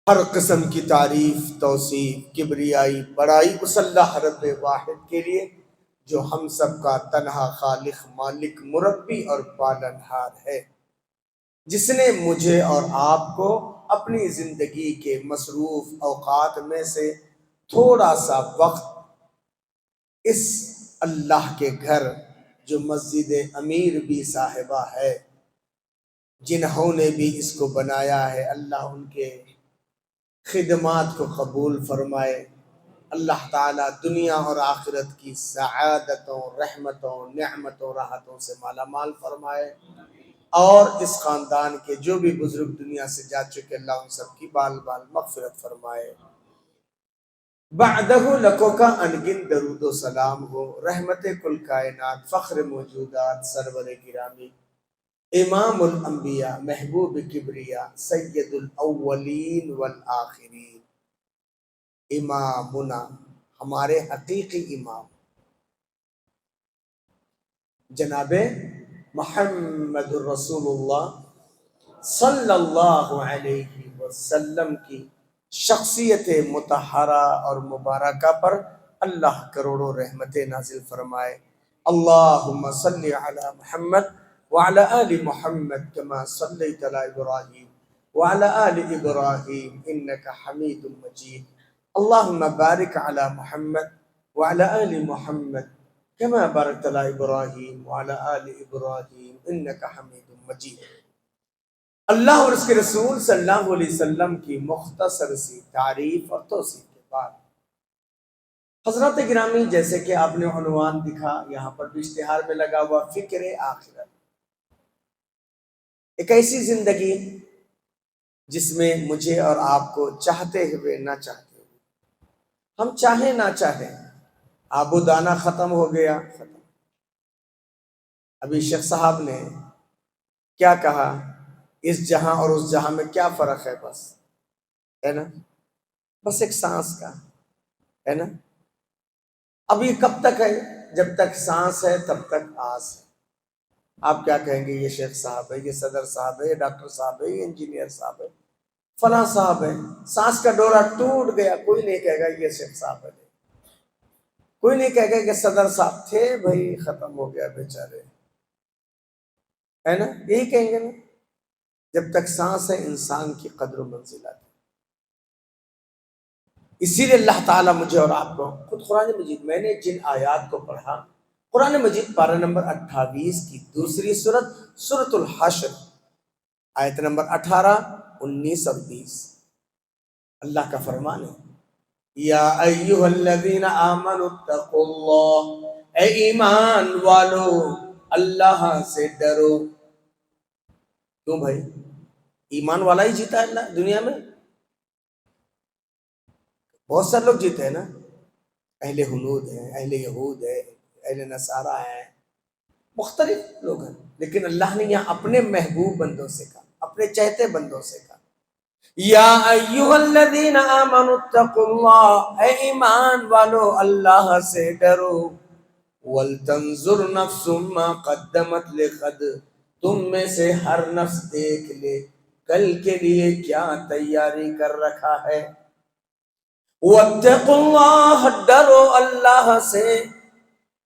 ہر قسم کی تعریف، توصیف، کبریائی، بڑائی اس اللہ رب واحد کے لیے جو ہم سب کا تنہا خالق، مالک، مربی اور پالنہار ہے، جس نے مجھے اور آپ کو اپنی زندگی کے مصروف اوقات میں سے تھوڑا سا وقت اس اللہ کے گھر جو مسجد امیر بھی صاحبہ ہے، جنہوں نے بھی اس کو بنایا ہے، اللہ ان کے خدمات کو قبول فرمائے۔ اللہ تعالیٰ دنیا اور آخرت کی سعادتوں، رحمتوں، نعمتوں، راحتوں سے مالا مال فرمائے، اور اس خاندان کے جو بھی بزرگ دنیا سے جا چکے اللہ ان سب کی بال بال مغفرت فرمائے۔ بعدہ لکو کا انگن درود و سلام ہو رحمت کل کائنات، فخر موجودات، سرور گرامی، امام الانبیاء، محبوب کبریا، سید الاولین والآخرین، امامنا، ہمارے حقیقی امام جناب محمد الرسول اللہ صلی اللہ علیہ وسلم کی شخصیت مطہرہ اور مبارکہ پر اللہ کروڑوں رحمتیں نازل فرمائے۔ اللہم صلی علی محمد وعلی آل محمد کما صلیت علی ابراہیم وعلی آل ابراہیم انک حمید مجید۔ اللہم بارک علی محمد وعلی آل محمد کما بارکت علی ابراہیم وعلی آل ابراہیم انک حمید مجید۔ اللہ اور اس کے رسول صلی اللہ علیہ وسلم کی مختصر سی تعریف اور توصیف کے بعد حضرات گرامی، جیسے کہ آپ نے عنوان دکھا، یہاں پر بھی اشتہار میں لگا ہوا، فکر آخرت، ایک ایسی زندگی جس میں مجھے اور آپ کو چاہتے ہوئے نہ چاہتے ہوئے، ہم چاہیں نہ چاہیں، آب و دانہ ختم ہو گیا، ختم۔ ابھی شیخ صاحب نے کیا کہا، اس جہاں اور اس جہاں میں کیا فرق ہے، بس ہے نا، بس ایک سانس کا ہے نا۔ اب یہ کب تک ہے؟ جب تک سانس ہے تب تک آس ہے۔ آپ کیا کہیں گے، یہ شیخ صاحب ہے، یہ صدر صاحب ہے، یہ ڈاکٹر صاحب ہے، یہ انجینئر صاحب ہے، فلاں صاحب ہے، سانس کا ڈورا ٹوٹ گیا، کوئی نہیں کہے گا یہ شیخ صاحب ہے، کوئی نہیں کہے گا کہ صدر صاحب تھے بھائی، ختم ہو گیا بیچارے، ہے نا، یہی کہیں گے نا۔ جب تک سانس ہے انسان کی قدر و منزلت ہے۔ اسی لیے اللہ تعالیٰ مجھے اور آپ کو خود قرآن مجید، میں نے جن آیات کو پڑھا، قرآن مجید پارہ نمبر 28 کی دوسری سورت، سورۃ الحشر، آیت نمبر 18، 19 اور 20، اللہ کا فرمان ہے، یا ایہا الذین آمنوا اتقوا اللہ، اے ایمان والو اللہ سے ڈرو۔ کیوں بھائی؟ ایمان والا ہی جیتا ہے اللہ دنیا میں؟ بہت سارے لوگ جیتے ہیں نا، اہل ہنود ہیں، اہل یہود ہے، اہل نصارہ ہیں، مختلف لوگ ہیں، لیکن اللہ نے یہاں اپنے محبوب بندوں سے کہا، اپنے چہتے بندوں سے کہا، یا ایہا الذین آمنوا اتقوا اللہ، اے ایمان والو اللہ سے ڈرو، ولتنظر نفس ما قدمت لغد، تم میں سے ہر نفس دیکھ لے کل کے لیے کیا تیاری کر رکھا ہے۔ واتقوا اللہ، ڈرو اللہ سے،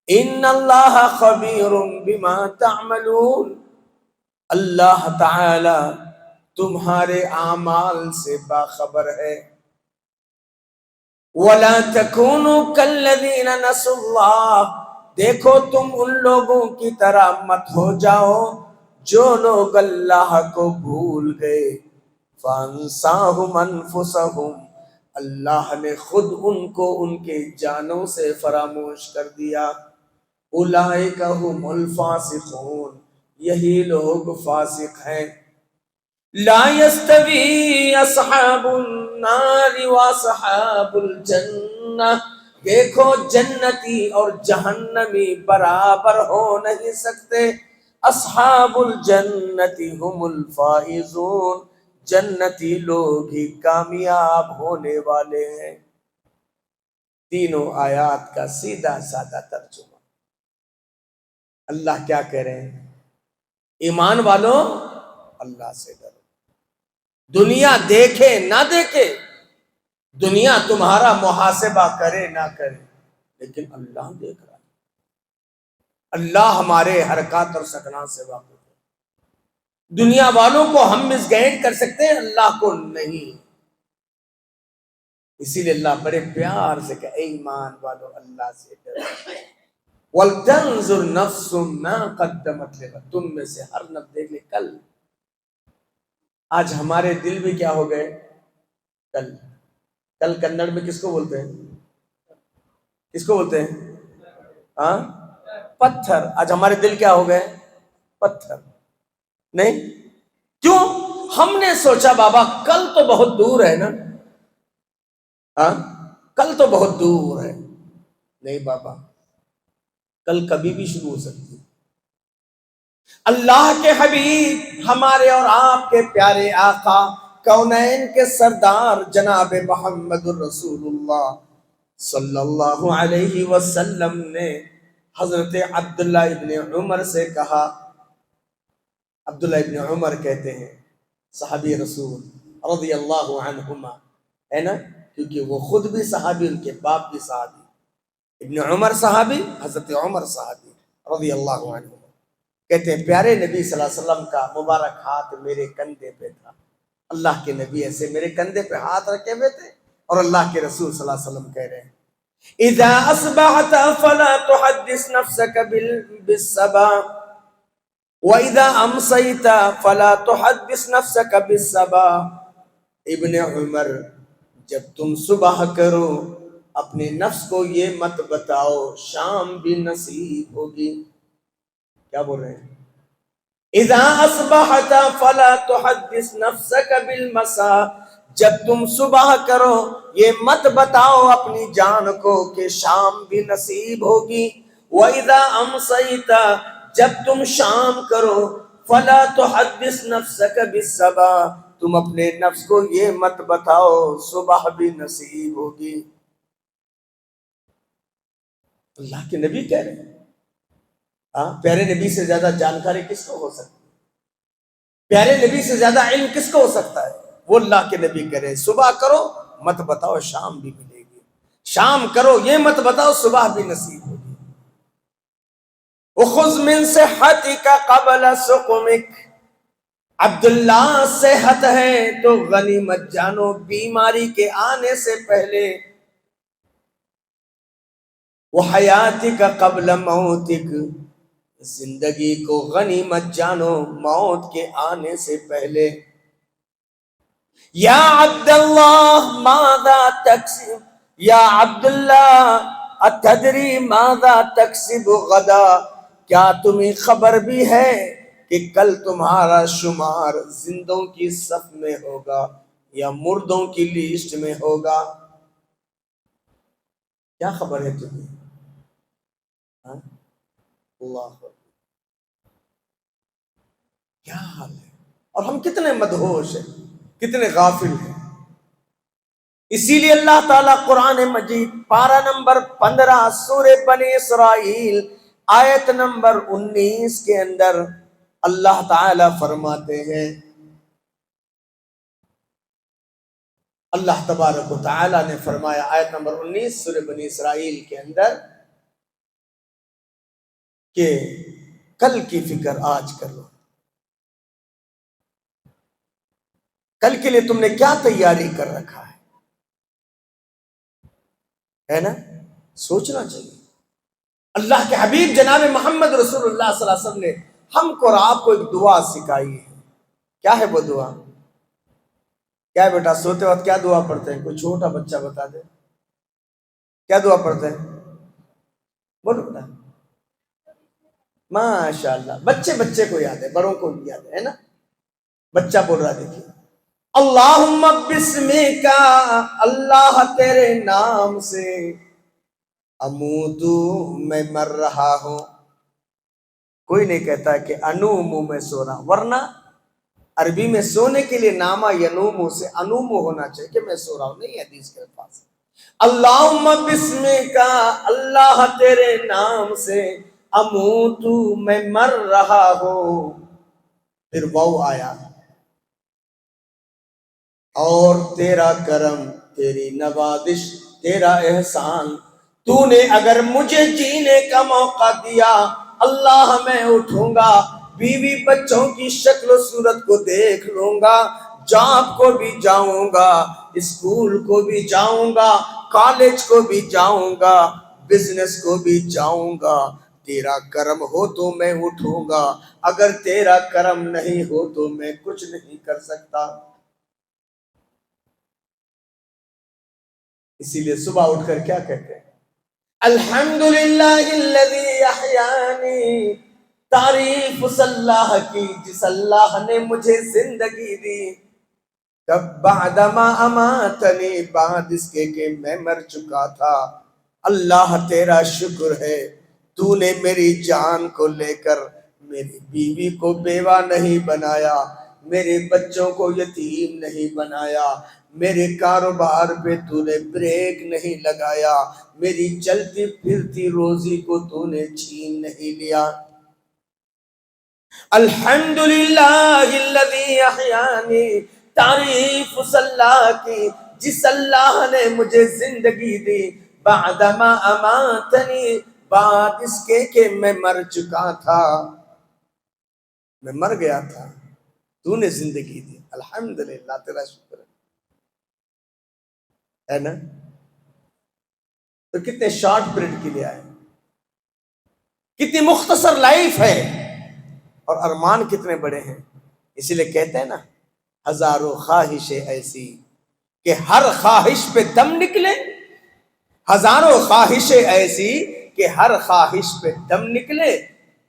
ان اللہ خبیر بما تعملون، اللہ تعالی تمہارے اعمال سے باخبر ہے۔ ولا تکونوا کالذین نسوا اللہ، دیکھو تم ان لوگوں کی طرح مت ہو جاؤ جو لوگ اللہ کو بھول گئے، فانساہم انفسہم، اللہ نے خود ان کو ان کے جانوں سے فراموش کر دیا۔ اولئک ھم الفاسقون، یہی لوگ فاسق ہیں۔ لا یستوی اصحاب النار واصحاب الجنہ، دیکھو جنتی اور جہنمی برابر ہو نہیں سکتے۔ اصحاب الجنت ہم الفائزون، جنتی لوگ ہی کامیاب ہونے والے ہیں۔ تینوں آیات کا سیدھا سادہ ترجمہ، اللہ کیا کہہ رہے ہیں؟ ایمان والو اللہ سے ڈرو، دنیا دیکھے نہ دیکھے، دنیا تمہارا محاسبہ کرے نہ کرے، لیکن اللہ دیکھ رہا ہے۔ اللہ ہمارے حرکات اور سکنات سے واقف ہے۔ دنیا والوں کو ہم مس گائیڈ کر سکتے ہیں، اللہ کو نہیں۔ اسی لیے اللہ بڑے پیار سے کہ اے ایمان والو اللہ سے ڈرو، وَلْتَنْظُرْ نَفْسٌ مَا قَدَّمَتْ لِغَدٍ، تم میں سے ہر نفس دیکھ لے کل۔ آج ہمارے دل بھی کیا ہو گئے؟ کل۔ کل کنڑ میں کس کو بولتے ہیں؟ کس کو بولتے ہیں؟ ہاں، پتھر۔ آج ہمارے دل کیا ہو گئے؟ پتھر۔ نہیں کیوں؟ ہم نے سوچا بابا کل تو بہت دور ہے نا، ہاں کل تو بہت دور ہے۔ نہیں بابا، کل کبھی بھی شروع ہو سکتی ہے۔ اللہ کے حبیب، ہمارے اور آپ کے پیارے آقا، کونین کے سردار جناب محمد الرسول اللہ صلی اللہ علیہ وسلم نے حضرت عبداللہ ابن عمر سے کہا۔ عبداللہ ابن عمر کہتے ہیں صحابی رسول رضی اللہ عنہما، ہے نا، کیونکہ وہ خود بھی صحابی، ان کے باپ بھی صحابی، ابن عمر صحابی، حضرت عمر صحابی رضی اللہ عنہ، کہتے ہیں پیارے نبی صلی اللہ علیہ وسلم کا مبارک ہاتھ میرے کندھے پہ تھا۔ اللہ کے نبی ایسے میرے کندھے پہ ہاتھ رکھے ہوئے تھے، اور اللہ کے رسول صلی اللہ علیہ وسلم کہہ رہے ہیں اذا اصبحت فلا تحدث نفسك بالصبا واذا امسيت فلا تحدث نفسك بالصبا۔ ابن عمر، جب تم صبح کرو اپنے نفس کو یہ مت بتاؤ شام بھی نصیب ہوگی۔ کیا بول رہے ہیں؟ اذا اصبحت فلا تحدث نفسك بالمساء، جب تم صبح کرو یہ مت بتاؤ اپنی جان کو کہ شام بھی نصیب ہوگی۔ وَإِذَا أَمْسَيْتَ، جب تم شام کرو فَلَا تُحَدِّثْ نَفْسَكَ بِالصَّبَاحِ، تم اپنے نفس کو یہ مت بتاؤ صبح بھی نصیب ہوگی۔ اللہ کے نبی کہہ رہے ہیں، پیارے نبی سے زیادہ جانکاری کس کو ہو سکتی ہے؟ پیارے نبی سے زیادہ علم کس کو ہو سکتا ہے؟ وہ اللہ کے نبی کہہ رہے ہیں صبح کرو مت بتاؤ شام بھی ملے گی، شام کرو یہ مت بتاؤ صبح بھی نصیب ہوگی۔ وَخُذْ مِنْ صِحَّتِكَ قَبْلَ سُقُمِكَ، عبداللہ صحت ہے تو غنیمت جانو بیماری کے آنے سے پہلے۔ وَحَيَاتِكَ قَبْلَ مَوْتِكَ، زندگی کو غنیمت جانو موت کے آنے سے پہلے۔ یا عبداللہ ماذا تکسب، یا عبداللہ اتدری ماذا تکسب غدا، کیا تمہیں خبر بھی ہے کہ کل تمہارا شمار زندوں کی صف میں ہوگا یا مردوں کی لسٹ میں ہوگا؟ کیا خبر ہے تمہیں؟ اللہ کیا حال ہے، اور ہم کتنے مدہوش ہیں، کتنے غافل ہیں۔ اسی لیے اللہ تعالیٰ قرآن مجید پارہ نمبر 15 سورہ بنی اسرائیل آیت نمبر 19 کے اندر اللہ تعالیٰ فرماتے ہیں، اللہ تبارک و تعالیٰ نے فرمایا آیت نمبر 19 سورہ بنی اسرائیل کے اندر کہ کل کی فکر آج کر لو۔ کل کے لیے تم نے کیا تیاری کر رکھا ہے نا؟ سوچنا چاہیے۔ اللہ کے حبیب جناب محمد رسول اللہ صلی اللہ علیہ وسلم نے ہم کو اور آپ کو ایک دعا سکھائی ہے۔ کیا ہے وہ دعا؟ کیا ہے بیٹا؟ سوتے وقت کیا دعا پڑھتے ہیں؟ کوئی چھوٹا بچہ بتا دے، کیا دعا پڑھتے ہیں؟ بولو بیٹا۔ ماشاء اللہ، بچے کو یاد ہے، بڑوں کو بھی یاد ہے نا؟ بچہ بول رہا ہے، دیکھیے، اللہم بسمک، اللہ تیرے نام سے، اموتو میں مر رہا ہوں۔ کوئی نہیں کہتا کہ انومو میں سو رہا، ورنہ عربی میں سونے کے لیے ناما ینومو سے انومو ہونا چاہیے کہ میں سو رہا ہوں، نہیں حدیث کے الفاظ۔ اللہم بسمک، اللہ تیرے نام سے، اموتو میں مر رہا ہوں۔ پھر واو آیا، اور تیرا کرم، تیری نوازش، تیرا احسان، تو نے اگر مجھے جینے کا موقع دیا، اللہ میں اٹھوں گا، بیوی بچوں کی شکل و صورت کو دیکھ لوں گا، جاب کو بھی جاؤں گا، اسکول کو بھی جاؤں گا، کالج کو بھی جاؤں گا، بزنس کو بھی جاؤں گا۔ تیرا کرم ہو تو میں اٹھوں گا، اگر تیرا کرم نہیں ہو تو میں کچھ نہیں کر سکتا۔ اسی لیے صبح اٹھ کر کیا کہتے ہیں؟ الحمدللہ الذی احیانی، تعریف اس اللہ کی جس اللہ نے مجھے زندگی دی، کب بعدما اماتنی، بعد اس کے کہ میں مر چکا تھا۔ اللہ تیرا شکر ہے، تو نے میری جان کو لے کر میری بیوی کو بیوہ نہیں بنایا، میرے بچوں کو یتیم نہیں بنایا، میرے کاروبار پہ تو نے بریک نہیں لگایا، میری چلتی پھرتی روزی کو تو نے چھین نہیں لیا۔ الحمدللہ الذی احیانی، تعریف اس اللہ کی جس اللہ نے مجھے زندگی دی، بعدما اماتنی، بعد اس کے کہ میں مر چکا تھا، میں مر گیا تھا، تو نے زندگی دی۔ الحمدللہ، تیرا شکر ہے نا؟ تو کتنے شارٹ پیریڈ کے لیے آئے، کتنی مختصر لائف ہے، اور ارمان کتنے بڑے ہیں۔ اسی لیے کہتے ہیں نا، ہزاروں خواہشیں ایسی کہ ہر خواہش پہ دم نکلے، ہزاروں خواہشیں ایسی کہ ہر خواہش پہ دم نکلے،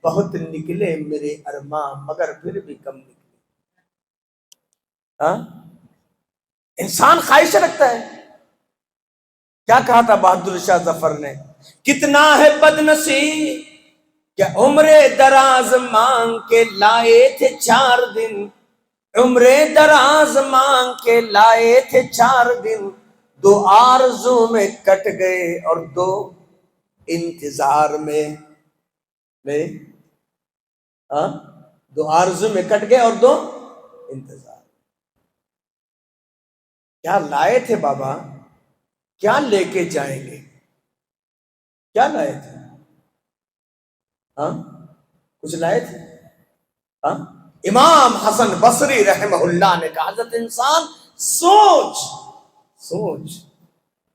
بہت نکلے میرے ارمان مگر پھر بھی کم نکلے۔ ہاں، انسان خواہش رکھتا ہے۔ کیا کہا تھا بہادر شاہ ظفر نے؟ کتنا ہے بد نصیب کہ عمر دراز مانگ کے لائے تھے 4 دن، عمر دراز مانگ کے لائے تھے 4 دن، 2 آرزو میں کٹ گئے اور 2 انتظار میں، نہیں ہاں، 2 آرزو میں کٹ گئے اور 2 انتظار۔ کیا لائے تھے بابا؟ کیا لے کے جائیں گے؟ کیا لائے تھے؟ ہاں، کچھ لائے تھے؟ ہاں، امام حسن بصری رحمہ اللہ نے کہا، حضرت انسان سوچ سوچ،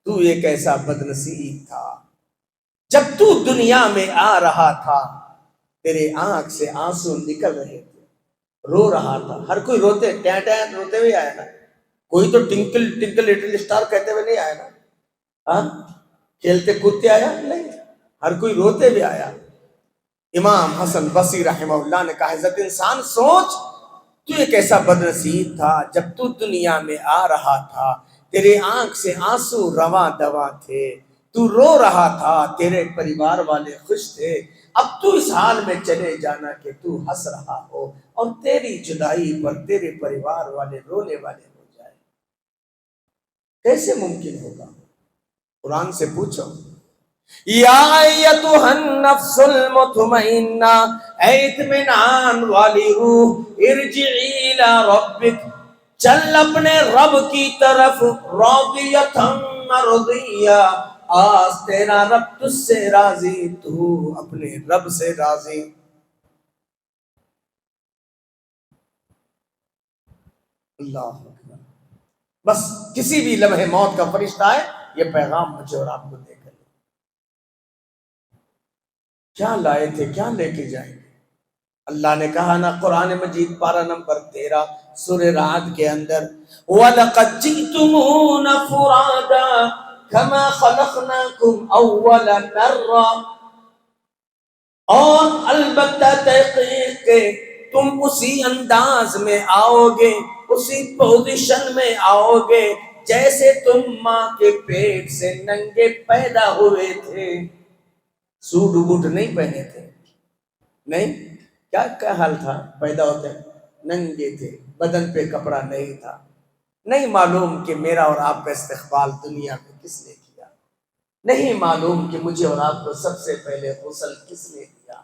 تو ایک ایسا بد نصیب تھا، جب تو دنیا میں آ رہا تھا تیرے آنکھ سے آنسو نکل رہے تھے، رو رہا تھا۔ ہر کوئی روتے ٹیں ٹیں روتے ہوئے آیا نا، کوئی تو ٹنکل ٹنکل لٹل اسٹار کہتے ہوئے نہیں آیا نا، ہاں، کھیلتے کودتے آیا نہیں، ہر کوئی روتے ہوئے آیا۔ امام حسن بصری رحمہ اللہ نے کہا، حضرت انسان سوچ، تو ایک ایسا بد نصیب تھا، جب تو دنیا میں آ رہا تھا تیرے آنکھ سے آنسو رواں دواں تھے، تو رو رہا تھا، تیرے پریوار والے خوش تھے، اب تو اس حال میں چلے جانا کہ تو ہنس رہا ہو، اور تیری جدائی پر تیرے پریوار والے رونے والے ہو جائے، کیسے ممکن ہوگا؟ قرآن سے پوچھو۔ یا ایتھا النفس المطمئنہ، اے اطمینان والی روح، ارجعی الی ربک، چل اپنے رب کی طرف، راضیۃ مرضیہ، آج تیرا رب تجھ سے راضی، تو اپنے رب سے راضی۔ اللہ اکبر۔ بس کسی بھی لمحے موت کا فرشتہ آئے، یہ پیغام مجھے اور آپ کو دے کر، کیا لائے تھے، کیا لے کے جائیں گے؟ اللہ نے کہا نا قرآن مجید پارہ نمبر 13 سورہ رعد کے اندر، وَلَقَدْ جِئْتُمُونَ فُرَادًا كَمَا خَلَقْنَاكُمْ أَوَّلَ مَرَّةٍ، اور البتہ تحقیق کہ تم اسی انداز میں آؤ گے، اسی پوزیشن میں آؤ گے جیسے تم ماں کے پیٹ سے ننگے پیدا ہوئے تھے، سوٹ بوٹ نہیں پہنے تھے، نہیں، کیا حال تھا؟ پیدا ہوتے ننگے تھے، بدن پہ کپڑا نہیں تھا، نہیں معلوم کہ میرا اور آپ کا استقبال دنیا میں کس نے کیا، نہیں معلوم کہ مجھے اور آپ کو سب سے پہلے غسل کس نے دیا،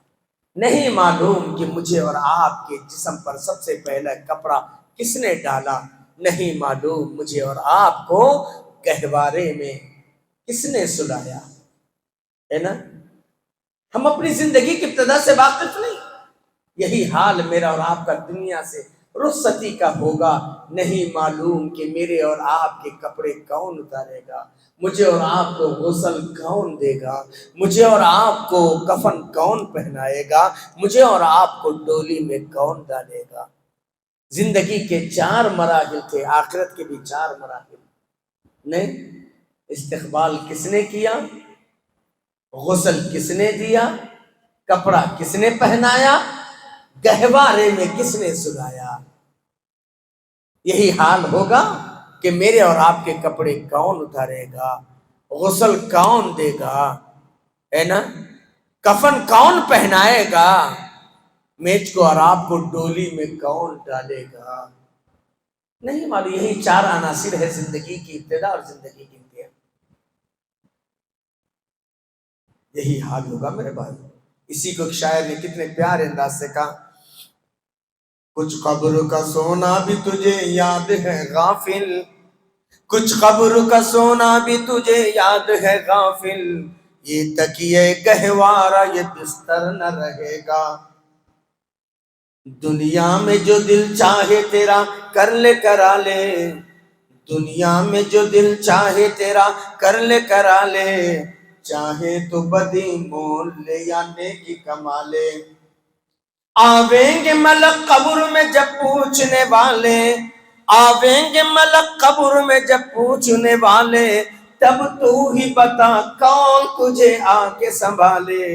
نہیں معلوم کہ مجھے اور آپ کے جسم پر سب سے پہلا کپڑا کس نے ڈالا، نہیں معلوم مجھے اور آپ کو گہوارے میں کس نے سلایا، ہے نا؟ ہم اپنی زندگی کی ابتدا سے واقف نہیں. یہی حال میرا اور آپ کا دنیا سے رخصتی کا ہوگا. نہیں معلوم کہ میرے اور آپ کے کپڑے کون اتارے گا، مجھے اور آپ کو غسل کون دے گا، مجھے اور آپ کو کفن کون پہنائے گا، مجھے اور آپ کو ڈولی میں کون ڈالے گا. زندگی کے 4 مراحل تھے، آخرت کے بھی 4 مراحل. نہیں، استقبال کس نے کیا، غسل کس نے دیا، کپڑا کس نے پہنایا، گہوارے میں کس نے سلایا. یہی حال ہوگا کہ میرے اور آپ کے کپڑے کون اتارے گا، غسل کون دے گا، ہے نا؟ کفن کون پہنائے گا، میچ کو اور آپ کو ڈولی میں کون ڈالے گا. نہیں معلوم. یہی 4 عناصر ہے زندگی کی ابتدا اور زندگی کی انتہا. یہی حال ہوگا میرے بھائی. اسی کو ایک شاعر نے کتنے پیارے انداز سے کہا، کچھ قبر کا سونا بھی تجھے یاد ہے غافل، کچھ قبر کا سونا بھی تجھے یاد ہے غافل، یہ تکیے گہوارا یہ بستر نہ رہے گا. دنیا میں جو دل چاہے تیرا کر لے کرا لے، دنیا میں جو دل چاہے تیرا کر لے کرا لے، چاہے تو بدی مول لے یا نیکی کما لے. آویں گے ملک قبر میں جب پوچھنے والے، آویں گے ملک قبر میں جب پوچھنے والے، تب تو ہی بتا کون تجھے آ کے سنبھالے.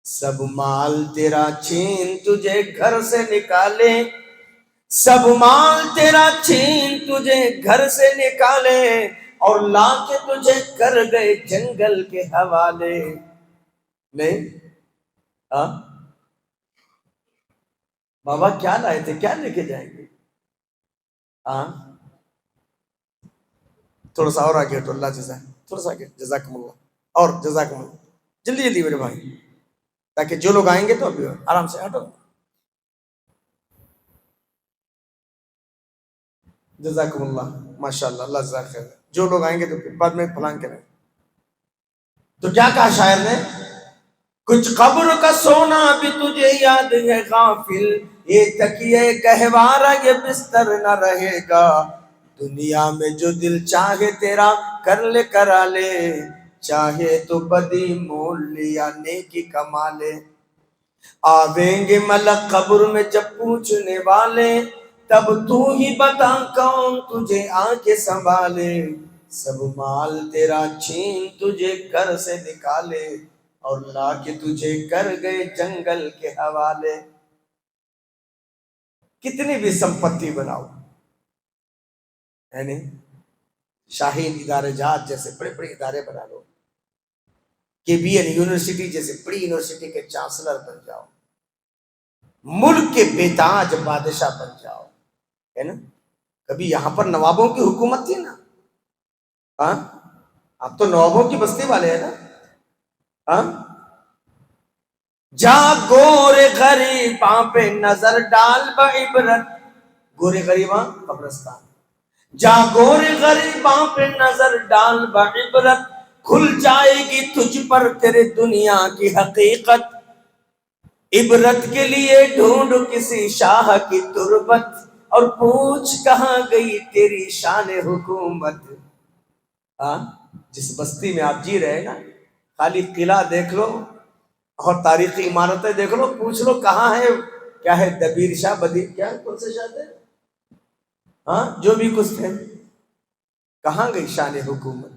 سب مال تیرا چھین تجھے گھر سے نکالے، سب مال تیرا چھین تجھے گھر سے نکالے، اور لا کے تجھے کر گئے جنگل کے حوالے. نہیں ہاں بابا کیا لائے تھے، کیا لے کے جائیں گے؟ ہاں تھوڑا سا اور آگے ہٹو، اللہ جزاک، تھوڑا سا آگے، جزاکم اللہ، اور جزاکم اللہ، جلدی جلدی میرے بھائی، تاکہ جو لوگ آئیں گے تو ابھی آرام سے ہٹو. جزاکم اللہ، ماشاء اللہ، اللہ جزاک خیر. جو لوگ آئیں گے تو پھر بعد میں پلان کریں. تو کیا کہا شاعر نے، کچھ قبر کا سونا بھی تجھے یاد ہے غافل، یہ تکیے گہوارا یہ بستر نہ رہے گا. دنیا میں جو دل چاہے تیرا کر لے کرا لے، چاہے تو بدی مول لے یا نیکی کما لے. آویں گے ملک قبر میں جب پوچھنے والے، تب تو ہی بتا کون تجھے آ کے سنبھالے. سب مال تیرا چھین تجھے گھر سے نکالے، اور لا کے تجھے کر گئے جنگل کے حوالے. کتنی بھی سمپتی بناؤ، ہے نہیں، شاہین ادارے جات جیسے بڑے بڑے ادارے بنا لو، کے بی این یونیورسٹی جیسے بڑی یونیورسٹی کے چانسلر بن جاؤ، ملک کے بیتاج بادشاہ بن جاؤ، ہے نا. کبھی یہاں پر نوابوں کی حکومت تھی نا، ہاں اب تو نوابوں کی بستی والے ہیں نا. ہاں جا گورے غریباں پہ نظر ڈال بعبرت، گورے غریباں قبرستان، جا گورے غریباں پہ نظر ڈال بعبرت، کھل جائے گی تجھ پر تیرے دنیا کی حقیقت. عبرت کے لیے ڈھونڈ کسی شاہ کی تربت، اور پوچھ کہاں گئی تیری شان حکومت. ہاں جس بستی میں آپ جی رہے نا، خالی قلعہ دیکھ لو اور تاریخی عمارتیں دیکھ لو، پوچھ لو کہاں ہے، کیا ہے، دبیر شاہ، بدیر، کیا کون سے شاہ تھے، ہاں جو بھی کچھ تھے، کہاں گئی شان حکومت.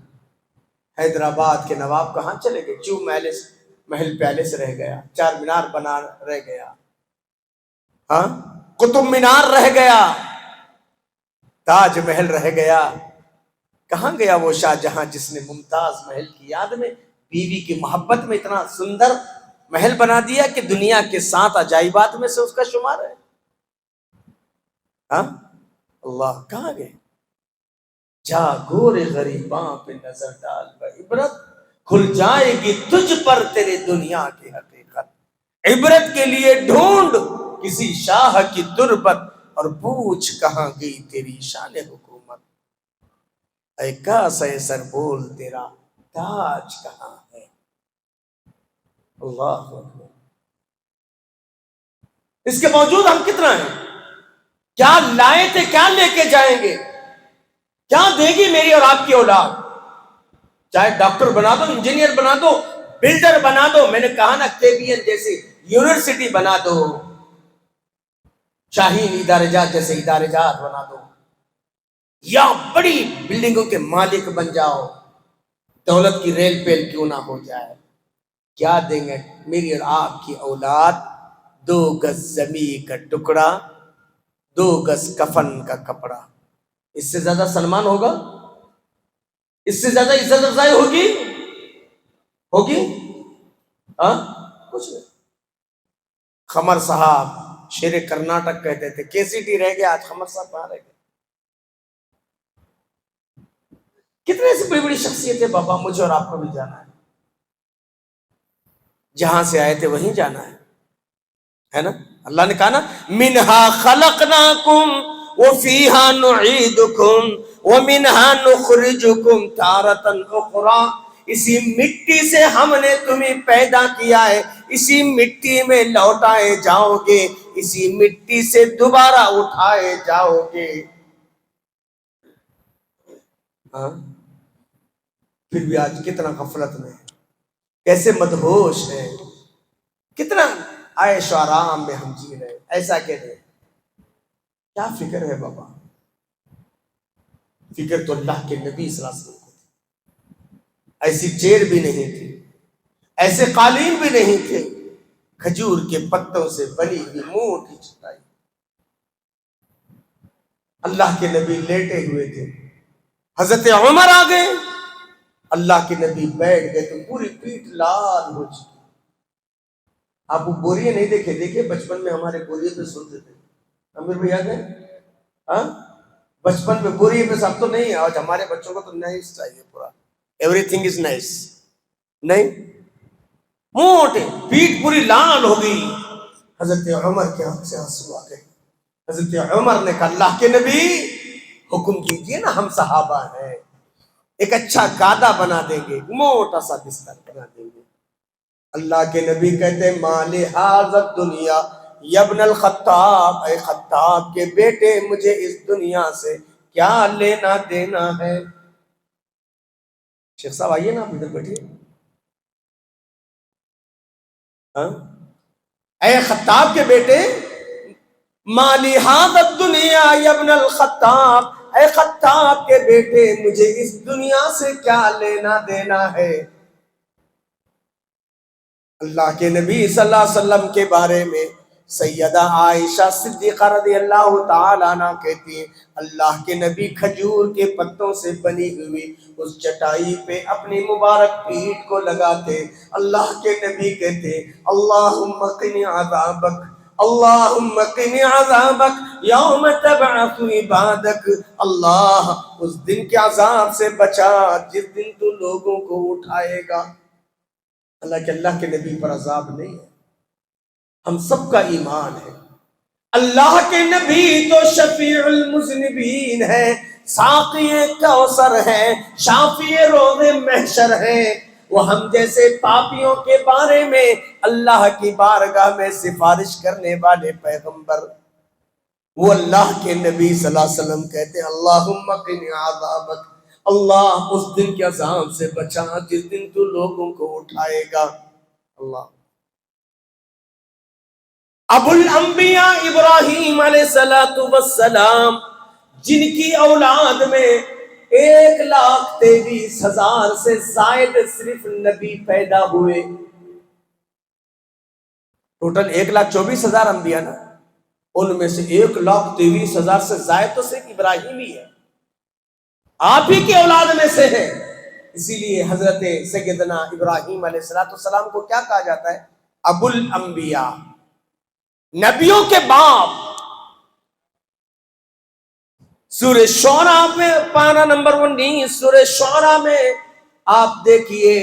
حیدرآباد کے نواب کہاں چلے گئے، چو محل پیلس رہ گیا، 4 مینار بنا رہ گیا، ہاں قطب مینار رہ گیا، تاج محل رہ گیا. کہاں گیا وہ شاہ جہاں جس نے ممتاز محل کی یاد میں بیوی کی محبت میں اتنا سندر محل بنا دیا کہ دنیا کے 7 عجائبات میں سے اس کا شمار ہے. ہاں اللہ کہاں گئے. جا گورے غریباں پہ نظر ڈال بعبرت، کھل جائے گی تجھ پر تیرے دنیا کی حقیقت. عبرت کے لیے ڈھونڈ کسی شاہ کی تربت، اور پوچھ کہاں گئی تیری شان حکومت، اے کاسے سر بول تیرا تاج کہاں ہے۔ اللہ اکبر۔ اس کے باوجود ہم کتنا ہیں، کیا لائے تھے، کیا لے کے جائیں گے، کیا دے گی میری اور آپ کی اولاد؟ چاہے ڈاکٹر بنا دو، انجینئر بنا دو، بلڈر بنا دو، میں نے کہا نا KBN جیسی یونیورسٹی بنا دو، شاہین ادارے جات جیسے ادارے جات بنا دو، یا بڑی بلڈنگوں کے مالک بن جاؤ، دولت کی ریل پیل کیوں نہ ہو جائے، کیا دیں گے میری اور آپ کی اولاد؟ 2 گز زمین کا ٹکڑا، 2 گز کفن کا کپڑا۔ اس سے زیادہ سلمان ہوگا؟ اس سے زیادہ عزت افزائی ہوگی؟ ہاں، کچھ نہیں۔ خمر صاحب شیر کرناٹک کہتے تھے، KCT رہ گیا، آج خمر صاحب کہاں رہ گئے؟ کتنے ایسی بڑی بڑی شخصیتیں بابا مجھے اور آپ کو بھی جانا ہے، جہاں سے آئے تھے وہیں جانا ہے نا؟ اللہ نے کہا نا منہا خلقناکم وفیہا نعیدکم ومنہا نخرجکم تارۃ اخری، اسی مٹی سے ہم نے تمہیں پیدا کیا ہے، اسی مٹی میں لوٹائے جاؤ گے، اسی مٹی سے دوبارہ اٹھائے جاؤ گے۔ ہاں، پھر بھی آج کتنا غفلت میں ہے، کیسے مدہوش ہے، کتنا عیش و آرام میں ہم جی رہے ہیں۔ ایسا کہتے ہیں کیا فکر ہے بابا؟ فکر تو اللہ کے نبی صلی اللہ علیہ وسلم کو تھی، ایسی چیر بھی نہیں تھی، ایسے قالین بھی نہیں تھے، کھجور کے پتوں سے بنی ہوئی موٹی چٹائی، اللہ کے نبی لیٹے ہوئے تھے، حضرت عمر آ گئے، اللہ کے نبی بیٹھ گئے تو پوری پیٹھ لال ہو چکی۔ آپ وہ بوریے نہیں دیکھے بچپن میں ہمارے بوریے پہ سوتے تھے، امیر بھائی یاد ہے؟ ہاں، بچپن میں بوریے پہ سب تو نہیں ہے، آج ہمارے بچوں کو تو نائس چاہیے، پورا ایوری تھنگ از نائس، نہیں، موٹے پیٹھ پوری لال ہو گئی۔ حضرت عمر کے آنکھ سے آنسو آ گئے، حضرت عمر نے کہا اللہ کے نبی حکم کیجئے نا، ہم صحابہ ہیں، ایک اچھا گادا بنا دیں گے، موٹا سا بستر بنا دیں گے۔ اللہ کے نبی کہتے ہیں مال حاضر دنیا یبن الخطاب، اے خطاب کے بیٹے مجھے اس دنیا سے کیا لینا دینا ہے؟ شیخ صاحب آئیے نا، آپ ادھر بیٹھیے۔ ہاں، اے خطاب کے بیٹے، مالی حاضر دنیا یبن الخطاب، اے خطاب کے بیٹے مجھے اس دنیا سے کیا لینا دینا ہے؟ اللہ کے نبی صلی اللہ علیہ وسلم کے بارے میں سیدہ عائشہ صدیقہ رضی اللہ تعالیٰ عنہ کہتی ہیں اللہ کے نبی کھجور کے پتوں سے بنی ہوئی اس چٹائی پہ اپنی مبارک پیٹھ کو لگاتے، اللہ کے نبی کہتے اللہم قنی عذابک، اللہم قنی عذابک یوم تبعث عبادک، اللہ اس دن کے عذاب سے بچا جس دن تو لوگوں کو اٹھائے گا۔ اللہ کے نبی پر عذاب نہیں ہے، ہم سب کا ایمان ہے۔ اللہ کے نبی تو شفیع المذنبین ہے، ساقی کوثر ہے، شافی روز محشر ہے، وہ ہم جیسے پاپیوں کے بارے میں اللہ کی بارگاہ میں سفارش کرنے والے پیغمبر، وہ اللہ کے نبی صلی اللہ علیہ وسلم کہتے ہیں اللہم قنی عذابک، اللہ اس دن کے عذاب سے بچا جس دن تو لوگوں کو اٹھائے گا۔ اللہ ابو الانبیاء ابراہیم علیہ السلام، جن کی اولاد میں 1,23,000 سے زائد صرف نبی پیدا ہوئے، ٹوٹل 1,24,000 انبیاء نا، ان میں سے 1,23,000 سے زائد تو صرف ابراہیم ہی ہے، آپ ہی کی اولاد میں سے ہے۔ اسی لیے حضرت سیدنا ابراہیم علیہ السلام کو کیا کہا جاتا ہے؟ ابو الانبیاء، نبیوں کے باپ۔ سورہ شعراء میں پارہ نمبر 19 سورہ شعراء میں آپ دیکھیے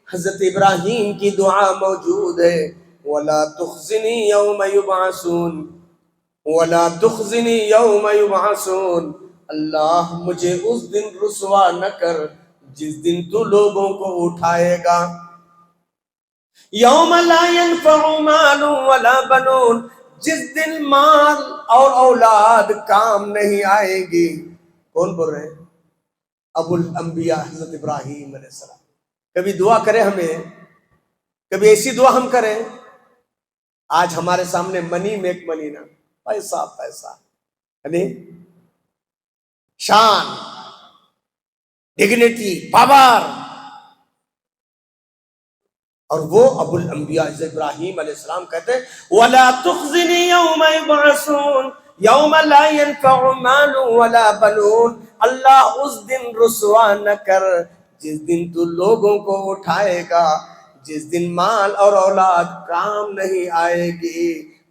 حضرت ابراہیم کی دعا موجود ہے وَلَا تُخْزِنِي يَوْمَ يُبْعَثُونَ، ولا تخزنی یوم یبعثون، اللہ مجھے اس دن رسوا نہ کر جس دن تو لوگوں کو اٹھائے گا. یوم لا ينفع مال ولا بنون، جس دن مال اور اولاد کام نہیں آئے گی. کون بول رہے ہیں؟ ابو الانبیاء حضرت ابراہیم علیہ السلام. کبھی دعا کرے ہمیں، کبھی ایسی دعا ہم کریں. آج ہمارے سامنے منی میک منی نا، پیسہ پیسہ، یعنی شان، ڈگنیٹی، پاور. اور وہ ابو الانبیاء حضرت ابراہیم علیہ السلام کہتے ہیں وَلَا تُخْزِنِي يَوْمَ يُبْعَثُونَ يَوْمَ لَا يَنْفَعُ مَالٌ وَلَا بَنُونَ، اللہ اس دن رسوا نہ کر جس دن تو لوگوں کو اٹھائے گا، جس دن مال اور اولاد کام نہیں آئے گی.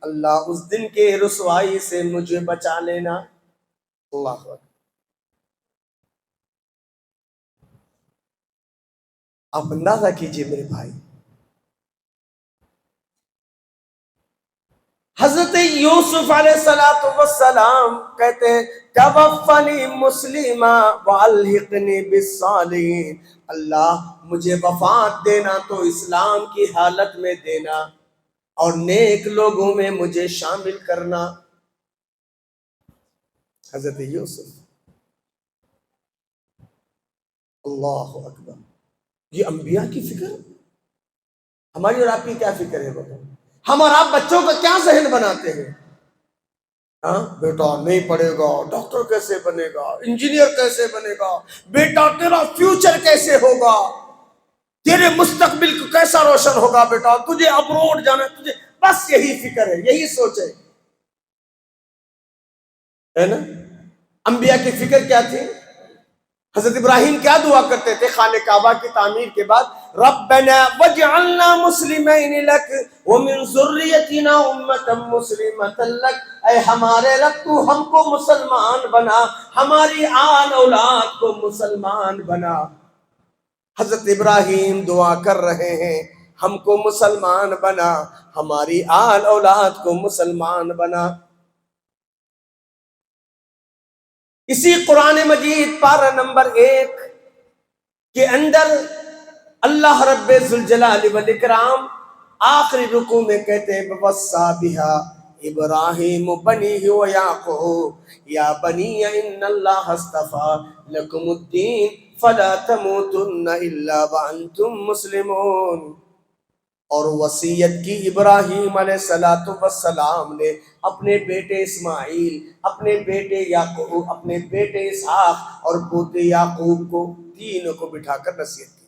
اللہ اس دن کے رسوائی سے مجھے بچا لینا. اللہ اکبر. آپ اندازہ کیجئے میرے بھائی، حضرت یوسف علیہ السلام کہتے ہیں توفنی مسلما والحقنی بالصالحین، اللہ مجھے وفات دینا تو اسلام کی حالت میں دینا اور نیک لوگوں میں مجھے شامل کرنا. حضرت یوسف، اللہ اکبر. یہ انبیاء کی فکر، ہماری اور آپ کی کیا فکر ہے بتاؤ؟ ہم اور آپ بچوں کا کیا ذہن بناتے ہیں؟ ہاں بیٹا نہیں پڑھے گا ڈاکٹر کیسے بنے گا، انجینئر کیسے بنے گا، بیٹا تیرا فیوچر کیسے ہوگا، تیرے مستقبل کو کیسا روشن ہوگا، بیٹا تجھے ابروڈ جانا ہے، تجھے بس یہی فکر ہے، یہی سوچ ہے نا. انبیاء کی فکر کیا تھی؟ حضرت ابراہیم کیا دعا کرتے تھے خانہ کعبہ کی تعمیر کے بعد؟ ربنا وجعلنا مسلمین لک ومن ذریتنا امتا مسلمتا لک، اے ہمارے رب تو ہم کو مسلمان بنا، ہماری آل اولاد کو مسلمان بنا. حضرت ابراہیم دعا کر رہے ہیں ہم کو مسلمان بنا، ہماری آل اولاد کو مسلمان بنا. اسی قرآن مجید پارہ نمبر 1 کے اندر اللہ رب ذوالجلال والاکرام آخری رکوع میں کہتے ہیں وَوَصَّى بِهَا ابراہیم بنیہ ویعقوب یا بنی ان اللہ اصطفیٰ لکم الدین فلا تموتن الا وانتم مسلمون. اور وصیت کی ابراہیم علیہ السلام نے اپنے بیٹے اسماعیل، اپنے بیٹے یعقوب، اپنے بیٹے اسحاق اور پوتے یعقوب کو، تینوں کو بٹھا کر نصیحت کی.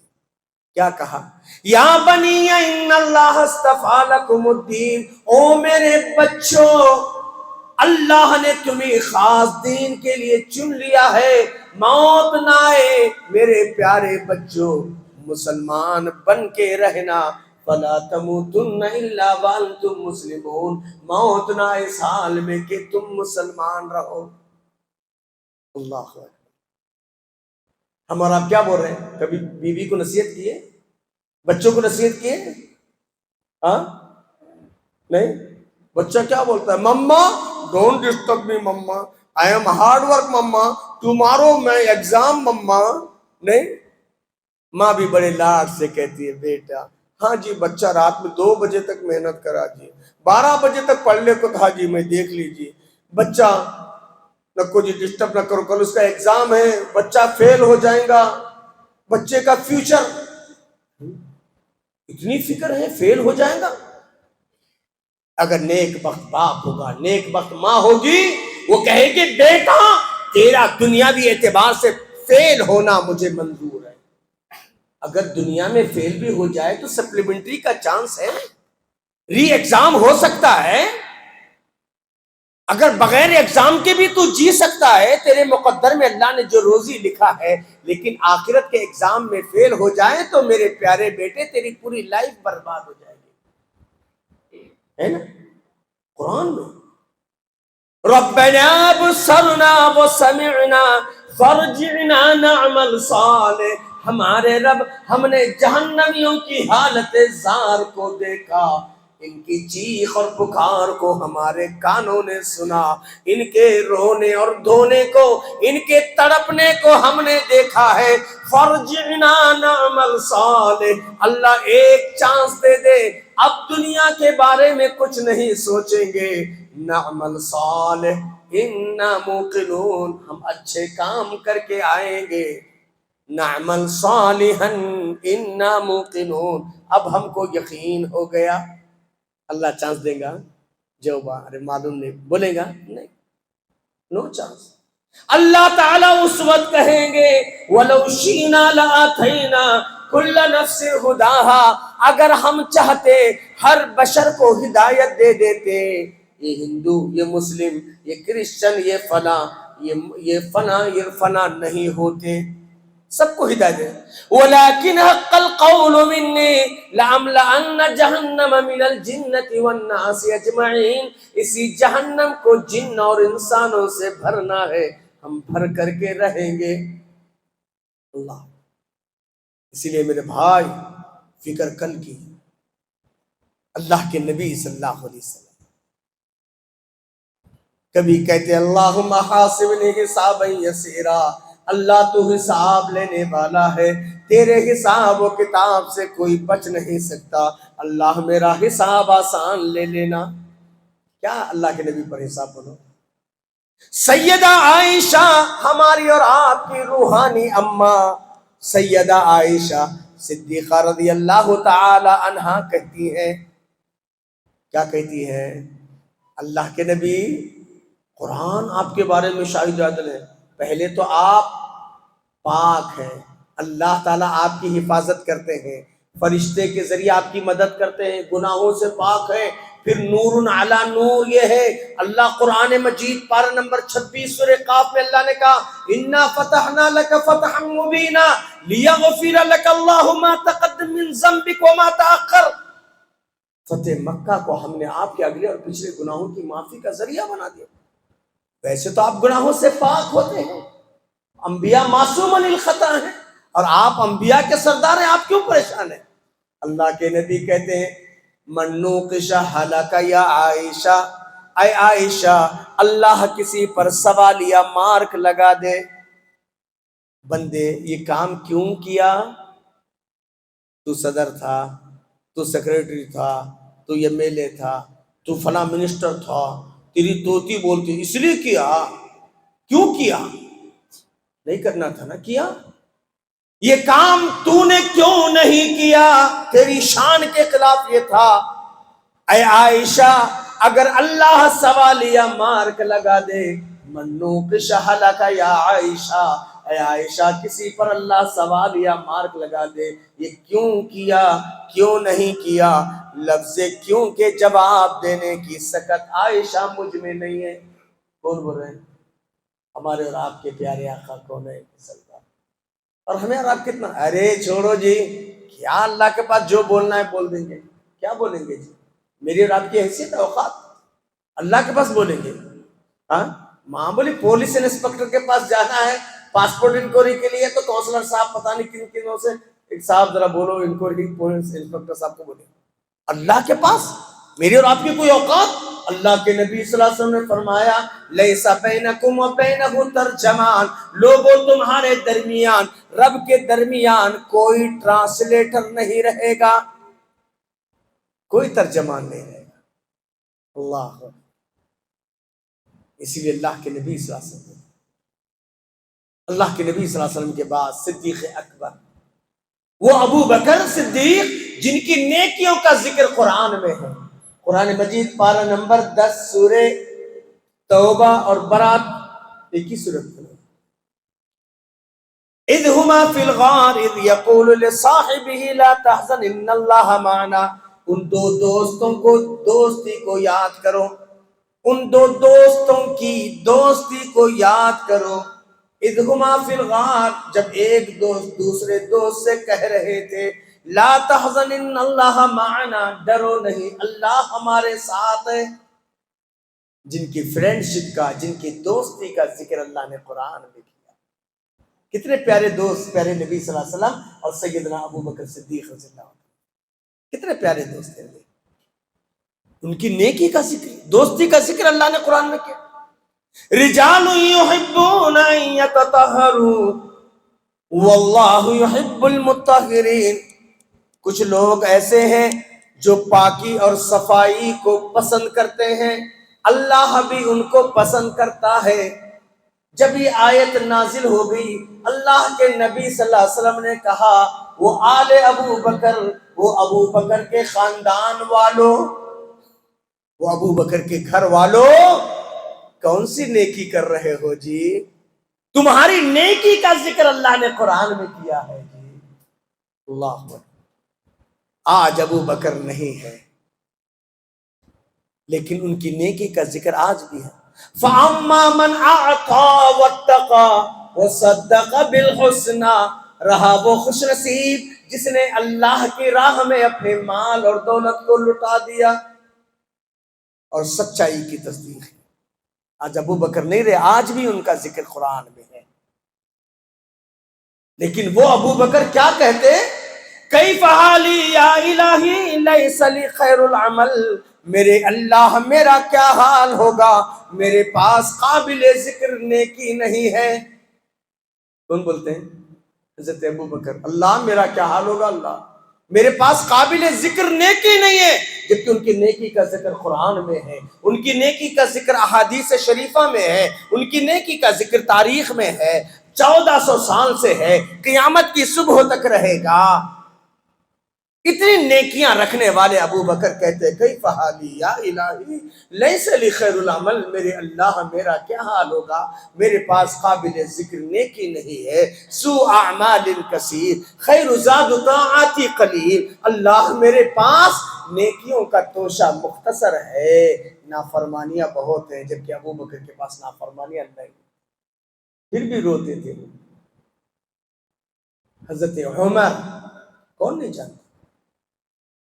کیا کہا؟ یا بنی ان اللہ اصطفیٰ لکم الدین، او میرے بچوں، اللہ نے تمہیں خاص دین کے لیے چن لیا ہے، موت نہ آئے. میرے پیارے بچوں مسلمان بن کے رہنا، فلا تموتن الا وانتم مسلمون، موت نہ اس حال میں کہ تم مسلمان رہو. اللہ اکبر. ہم اور آپ کیا بول رہے ہیں؟ کبھی بیوی کو نصیحت کیے، بچوں کو نصیحت کیے؟ ہاں نہیں. بچہ کیا بولتا ہے؟ Mama don't disturb me mama, I am hard work mama, tomorrow میں ایگزام مما. نہیں، ماں بھی بڑے لاڈ سے کہتی ہے بیٹا ہاں جی بچہ رات میں 2 بجے تک محنت کرا جی، 12 بجے تک پڑھ لے کو تھا جی، میں دیکھ لیجیے بچہ نکو جی ڈسٹرب نہ کرو، کل اس کا ایگزام ہے، بچہ فیل ہو جائے گا، بچے کا فیوچر. اتنی فکر ہے فیل ہو جائے گا. اگر نیک بخت باپ ہوگا، نیک بخت ماں ہوگی، وہ کہے گی بیٹا تیرا دنیاوی اعتبار سے فیل ہونا مجھے منظور ہے، اگر دنیا میں فیل بھی ہو جائے تو سپلیمنٹری کا چانس ہے، ری ایگزام ہو سکتا ہے، اگر بغیر ایگزام کے بھی تو جی سکتا ہے، تیرے مقدر میں اللہ نے جو روزی لکھا ہے. لیکن آخرت کے ایگزام میں فیل ہو جائے تو میرے پیارے بیٹے تیری پوری لائف برباد ہو جائے گی. ہے نا قرآن میں ربنا ابصرنا وسمعنا فارجعنا نعمل صالح، ہمارے رب ہم نے جہنمیوں کی حالت زار کو دیکھا، ان کی چیخ اور پکار کو ہمارے کانوں نے سنا، ان کے رونے اور دھونے کو، ان کے تڑپنے کو ہم نے دیکھا ہے۔ فرجعنا نعمل صالح، اللہ ایک چانس دے دے، اب دنیا کے بارے میں کچھ نہیں سوچیں گے۔ نعمل صالح انا موقنون، ہم اچھے کام کر کے آئیں گے۔ نعمل صالحا انا موقنون، اب ہم کو یقین ہو گیا۔ اللہ چانس دے گا؟ جو ارے معلوم نہیں بولے گا، نہیں، نو چانس۔ اللہ تعالیٰ اس وقت کہیں گے وَلَوْ شِئْنَا لَآتَيْنَا كُلَّ نَفْسٍ هُدَاهَا، اگر ہم چاہتے ہر بشر کو ہدایت دے دیتے، یہ ہندو، یہ مسلم، یہ کرسچن، یہ فلاں، یہ فنا نہیں ہوتے، سب کو ہدایت دے۔ وَلَكِنْ حَقَّ الْقَوْلُ مِنِّي لَأَمْلَأَنَّ جَهَنَّمَ مِنَ الْجِنَّةِ وَالنَّاسِ أَجْمَعِينَ، اسی جہنم کو جن اور انسانوں سے بھرنا ہے، ہم بھر کر کے رہیں گے۔ اللہ، اسی لیے میرے بھائی فکر کل کی، اللہ کے نبی صلی اللہ علیہ وسلم کبھی کہتے اللہم حاسبنی حسابا یسیرا، اللہ تو حساب لینے والا ہے، تیرے حساب و کتاب سے کوئی بچ نہیں سکتا، اللہ میرا حساب آسان لے لینا۔ کیا اللہ کے نبی پر حساب بولو؟ سیدہ عائشہ ہماری اور آپ کی روحانی اماں سیدہ عائشہ صدیقہ رضی اللہ تعالی عنہا کہتی ہیں، کیا کہتی ہیں؟ اللہ کے نبی، قرآن آپ کے بارے میں شاہد عدل ہے، پہلے تو آپ پاک ہیں، اللہ تعالیٰ آپ کی حفاظت کرتے ہیں، فرشتے کے ذریعے آپ کی مدد کرتے ہیں، گناہوں سے پاک ہے، پھر نور علی نور یہ ہے۔ اللہ قرآن مجید پارہ نمبر 26 سورہ قاف میں اللہ نے کہا انا فتحنا لک فتحا مبینا لیغفر لک اللہ ما تقدم من ذنبک وما تأخر۔ فتح مکہ کو ہم نے آپ کے اگلے اور پچھلے گناہوں کی معافی کا ذریعہ بنا دیا۔ ویسے تو آپ گناہوں سے پاک ہوتے ہیں، انبیاء معصوم عن الخطا ہیں، اور آپ انبیاء کے سردار ہیں، آپ کیوں پریشان ہیں؟ اللہ کے نبی کہتے ہیں من نوقش ہلاک یا عائشہ، اے عائشہ اللہ کسی پر سوال یا مارک لگا دے، بندے یہ کام کیوں کیا؟ تو صدر تھا، تو سیکریٹری تھا، تو ایم ایل اے تھا، تو فلاں منسٹر تھا، تیری توتی بولتی اس لیے کیا؟ کیوں کیا؟ نہیں کرنا تھا نا، کیا؟ یہ کام تو نے کیوں نہیں کیا؟ تیری شان کے خلاف یہ تھا۔ اے عائشہ اگر اللہ سوال یا مارک لگا دے، منوق شہلک یا عائشہ، اے عائشہ کسی پر اللہ سوال یا مارک لگا دے، یہ کیوں کیا، کیوں نہیں کیا، لفظ کیوں کے جواب دینے کی سکت عائشہ مجھ میں نہیں ہے۔ کون بول رہے ہیں؟ ہمارے اور آپ کے پیارے آقا کون ہے؟ سلطان۔ اور ہمیں اور آپ کتنا، ارے چھوڑو جی، کیا اللہ کے پاس جو بولنا ہے بول دیں گے، کیا بولیں گے جی؟ میری اور آپ کی حیثیت اوقات اللہ کے پاس بولیں گے؟ ہاں، معمولی پولیس انسپیکٹر کے پاس جانا ہے پاسپورٹ انکوائری کے لیے، تو کونسلر صاحب پتہ نہیں کن کنوں سے، ایک صاحب ذرا بولو انکوائری، پولیس انسپیکٹر صاحب کو بولے۔ اللہ کے پاس میری اور آپ کی کوئی اوقات؟ اللہ کے نبی صلی اللہ علیہ وسلم نے فرمایا لیس بینکم و بینہ ترجمان، لوگوں تمہارے درمیان، رب کے درمیان کوئی ٹرانسلیٹر نہیں رہے گا، کوئی ترجمان نہیں رہے گا۔ اللہ، اسی لیے اللہ کے نبی صلی اللہ علیہ وسلم، اللہ کے نبی صلی اللہ علیہ وسلم کے بعد صدیق اکبر، وہ ابو بکر صدیق جن کی نیکیوں کا ذکر قرآن میں ہے۔ قرآن مجید پارہ نمبر 10 سورہ توبہ اور برات ایک ہی سورت میں، اذ ہما فی الغار اذ یقول لصاحبہ لا تحزن ان اللہ معنا، ان دو دوستوں کو دوستی کو یاد کرو، ان دو دوستوں کی دوستی کو یاد کرو۔ اذ ہما فی الغار، جب ایک دوست دوسرے دوست سے کہہ رہے تھے لا تحزن ان اللہ معنا، ڈرو نہیں اللہ ہمارے ساتھ ہے۔ جن کی فرینڈشپ کا، جن کی دوستی کا ذکر اللہ نے قرآن میں کیا۔ کتنے پیارے دوست، پیارے نبی صلی اللہ علیہ وسلم اور سیدنا ابو بکر صدیق رضی اللہ عنہ، کتنے پیارے دوست ہیں۔ ان کی نیکی کا ذکر، دوستی کا ذکر اللہ نے قرآن میں کیا. رجال یحبون ان یتطہروا واللہ یحب المطہرین. کچھ لوگ ایسے ہیں جو پاکی اور صفائی کو پسند کرتے ہیں، اللہ بھی ان کو پسند کرتا ہے. جب یہ آیت نازل ہو گئی، اللہ کے نبی صلی اللہ علیہ وسلم نے کہا وہ آل ابو بکر، وہ ابو بکر کے خاندان والوں، وہ ابو بکر کے گھر والوں، کون سی نیکی کر رہے ہو جی؟ تمہاری نیکی کا ذکر اللہ نے قرآن میں کیا ہے جی. اللہ اکبر. آج ابو بکر نہیں ہے لیکن ان کی نیکی کا ذکر آج بھی ہے. فَأَمَّا مَنْ أَعْطَى وَاتَّقَى وَصَدَّقَ بِالْحُسْنَى. رہا وہ خوش نصیب جس نے اللہ کی راہ میں اپنے مال اور دولت کو لٹا دیا اور سچائی کی تصدیق کی. آج ابو بکر نہیں رہے، آج بھی ان کا ذکر قرآن میں ہے. لیکن وہ ابو بکر کیا کہتے؟ کیف حالی یا الہی لیس لی خیر العمل. میرے اللہ میرا کیا حال ہوگا، میرے پاس قابل ذکر نیکی نہیں ہے. کون بولتے ہیں؟ حضرت ابو بکر. اللہ میرا کیا حال ہوگا، اللہ میرے پاس قابل ذکر نیکی نہیں ہے. جبکہ ان کی نیکی کا ذکر قرآن میں ہے، ان کی نیکی کا ذکر احادیث شریفہ میں ہے، ان کی نیکی کا ذکر تاریخ میں ہے. 1400 سال سے ہے، قیامت کی صبح تک رہے گا. اتنی نیکیاں رکھنے والے ابو بکر کہتے کیف حالی یا الہی لیس لی خیر العمل. میرے اللہ میرا کیا حال ہوگا، میرے پاس قابل ذکر نیکی نہیں ہے. سو اعمال کثیر خیر زاد طاعتی قلیل. اللہ میرے پاس نیکیوں کا توشہ مختصر ہے، نافرمانیاں بہت ہیں. جبکہ ابو بکر کے پاس نافرمانیاں نہیں، پھر بھی روتے تھے. حضرت عمر کون نہیں جانتا،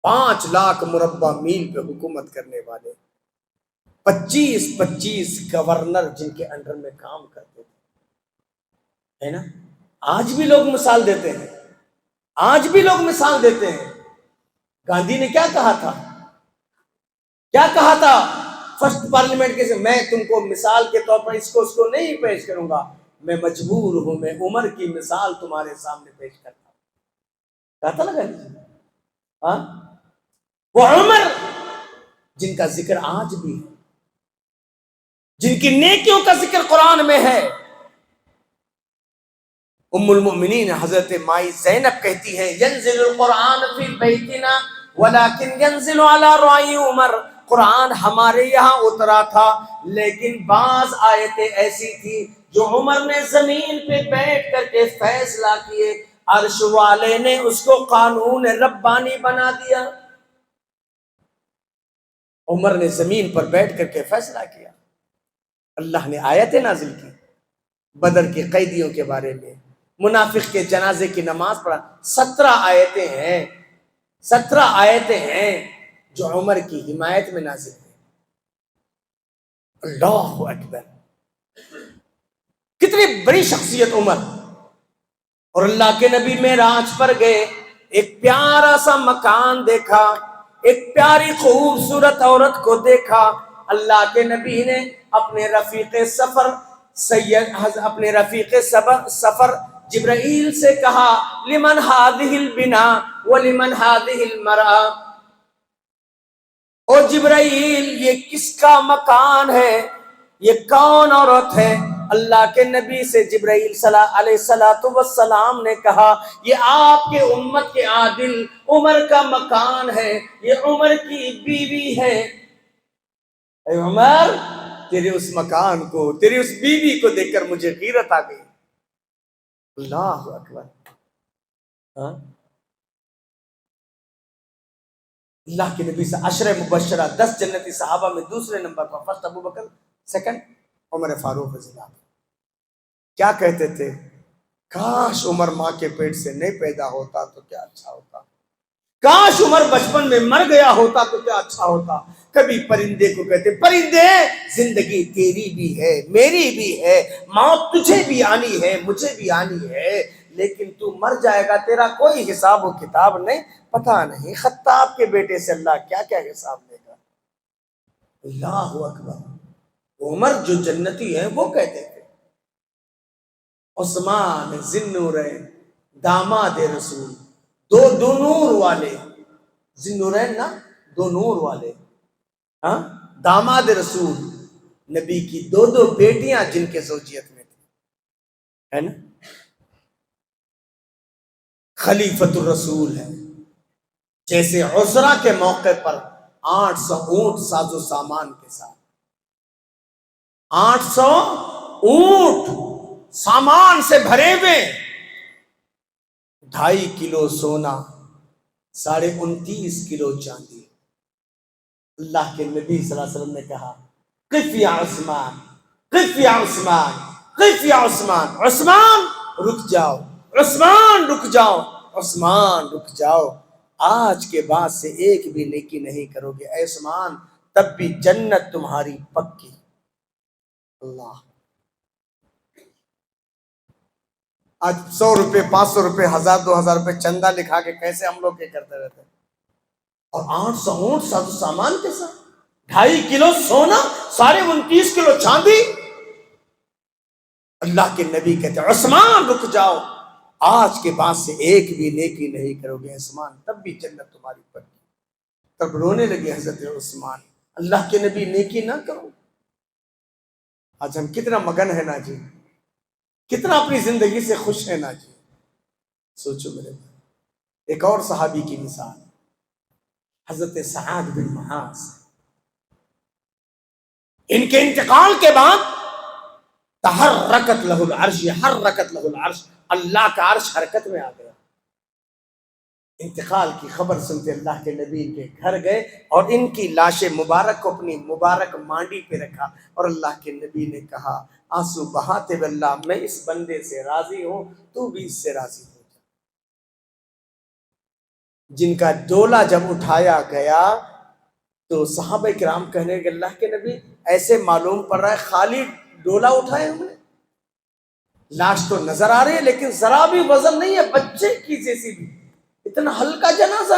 5 لاکھ مربع میل پہ حکومت کرنے والے، 25 گورنر جن کے انڈر میں کام کرتے تھے، ہے نا. آج بھی لوگ مثال دیتے ہیں، آج بھی لوگ مثال دیتے ہیں. گاندھی نے کیا کہا تھا، کیا کہا تھا فرسٹ پارلیمنٹ کے سے، میں تم کو مثال کے طور پر اس کو نہیں پیش کروں گا، میں مجبور ہوں، میں عمر کی مثال تمہارے سامنے پیش کرتا ہوں. کہتا لگا ہاں. وہ عمر جن کا ذکر آج بھی ہے، جن کی نیکیوں کا ذکر قرآن میں ہے. ام المؤمنین حضرت مائی زینب کہتی ہیں ینزل القرآن فی بیتنا ولیکن ینزل علی رعی عمر. قرآن ہمارے یہاں اترا تھا لیکن بعض آیتیں ایسی تھی جو عمر نے زمین پہ بیٹھ کر کے فیصلہ کیے، عرش والے نے اس کو قانون ربانی بنا دیا. عمر نے زمین پر بیٹھ کر کے فیصلہ کیا. اللہ نے آیتیں نازل کی بدر کے قیدیوں کے بارے میں، منافق کے جنازے کی نماز پڑھا. 17 آیتیں ہیں، 17 آیتیں ہیں جو عمر کی حمایت میں نازل ہیں. اللہ اکبر، کتنی بڑی شخصیت عمر. اور اللہ کے نبی معراج پر گئے، ایک پیارا سا مکان دیکھا، ایک پیاری خوبصورت عورت کو دیکھا. اللہ کے نبی نے اپنے رفیق سفر جبرائیل سے کہا لمن هذه البناء ولمن هذه المرأة. او جبرائیل یہ کس کا مکان ہے، یہ کون عورت ہے؟ اللہ کے نبی سے جبرائیل علیہ السلام نے کہا یہ آپ کے امت کے عادل عمر کا مکان ہے، یہ عمر کی بیوی ہے. اے عمر، تیرے اس مکان کو، تیری اس بیوی کو دیکھ کر مجھے غیرت آ گئی. اللہ اکبر. ہاں، اللہ کے نبی سے 10 مبشرہ 10 جنتی صحابہ میں دوسرے نمبر پر فرسٹ ابو بکر، سیکنڈ عمر فاروق رضی اللہ عنہ. کیا کہتے تھے، کاش عمر ماں کے پیٹ سے نہیں پیدا ہوتا تو کیا اچھا ہوتا، کاش عمر بچپن میں مر گیا ہوتا تو کیا اچھا ہوتا. کبھی پرندے کو کہتے پرندے زندگی تیری بھی ہے میری بھی ہے، موت تجھے بھی آنی ہے مجھے بھی آنی ہے، لیکن تو مر جائے گا، تیرا کوئی حساب و کتاب نہیں. پتہ نہیں خطاب کے بیٹے سے اللہ کیا کیا حساب لے گا. اللہ اکبر، عمر جو جنتی ہے وہ کہتے تھے عثمان ذی-النورین داماد رسول، دو نور والے، ذی-النورین نا، دو نور والے، ہاں، داماد رسول، نبی کی دو بیٹیاں جن کے زوجیت میں تھی، ہے نا، خلیفۃ الرسول ہے۔ جیسے عسرا کے موقع پر 800 اونٹ ساز و سامان کے ساتھ، 800 اونٹ سامان سے بھرے ہوئے، 2.5 کلو سونا، 29.5 کلو چاندی۔ اللہ کے نبی صلی اللہ علیہ وسلم نے کہا قف یا عثمان، قف یا عثمان، قف یا عثمان، عثمان رک جاؤ، عثمان رک جاؤ، عثمان رک جاؤ، آج کے بعد سے ایک بھی نیکی نہیں کرو گے اے عثمان، تب بھی جنت تمہاری پکی۔ اللہ، آج 100 روپے 500 روپے 1000 2000 روپے چندہ لکھا کے کیسے ہم لوگ یہ کرتے رہتے ہیں، اور 800 اونٹ ساز و سامان کے ساتھ، 2.5 کلو سونا، 29.5 کلو چاندی۔ اللہ کے نبی کہتے ہیں عثمان رک جاؤ، آج کے بعد سے ایک بھی نیکی نہیں کرو گے عثمان، تب بھی جنت تمہاری پکی۔ تب رونے لگے حضرت عثمان، اللہ کے نبی نیکی نہ کرو۔ آج ہم کتنا مگن ہے نا جی، کتنا اپنی زندگی سے خوش ہے نا جی۔ سوچو میرے بھائی، ایک اور صحابی کی مثال، حضرت سعد بن معاذ، ان کے انتقال کے بعد تحرکت لہ العرش، حرکت لہ العرش، اللہ کا عرش حرکت میں آ گیا۔ انتقال کی خبر سنتے اللہ کے نبی کے گھر گئے اور ان کی لاش مبارک کو اپنی مبارک مانڈی پہ رکھا، اور اللہ کے نبی نے کہا آنسو بہاتے ہوئے اللہ میں اس بندے سے راضی ہوں، تو بھی اس سے راضی ہو جا۔ جن کا ڈولا جب اٹھایا گیا تو صحابہ کرام کہنے کہ اللہ کے نبی ایسے معلوم پڑ رہا ہے خالی ڈولا اٹھائے ہم نے، لاش تو نظر آ رہی ہے لیکن ذرا بھی وزن نہیں ہے، بچے کی جیسی بھی، اتنا ہلکا جنازہ۔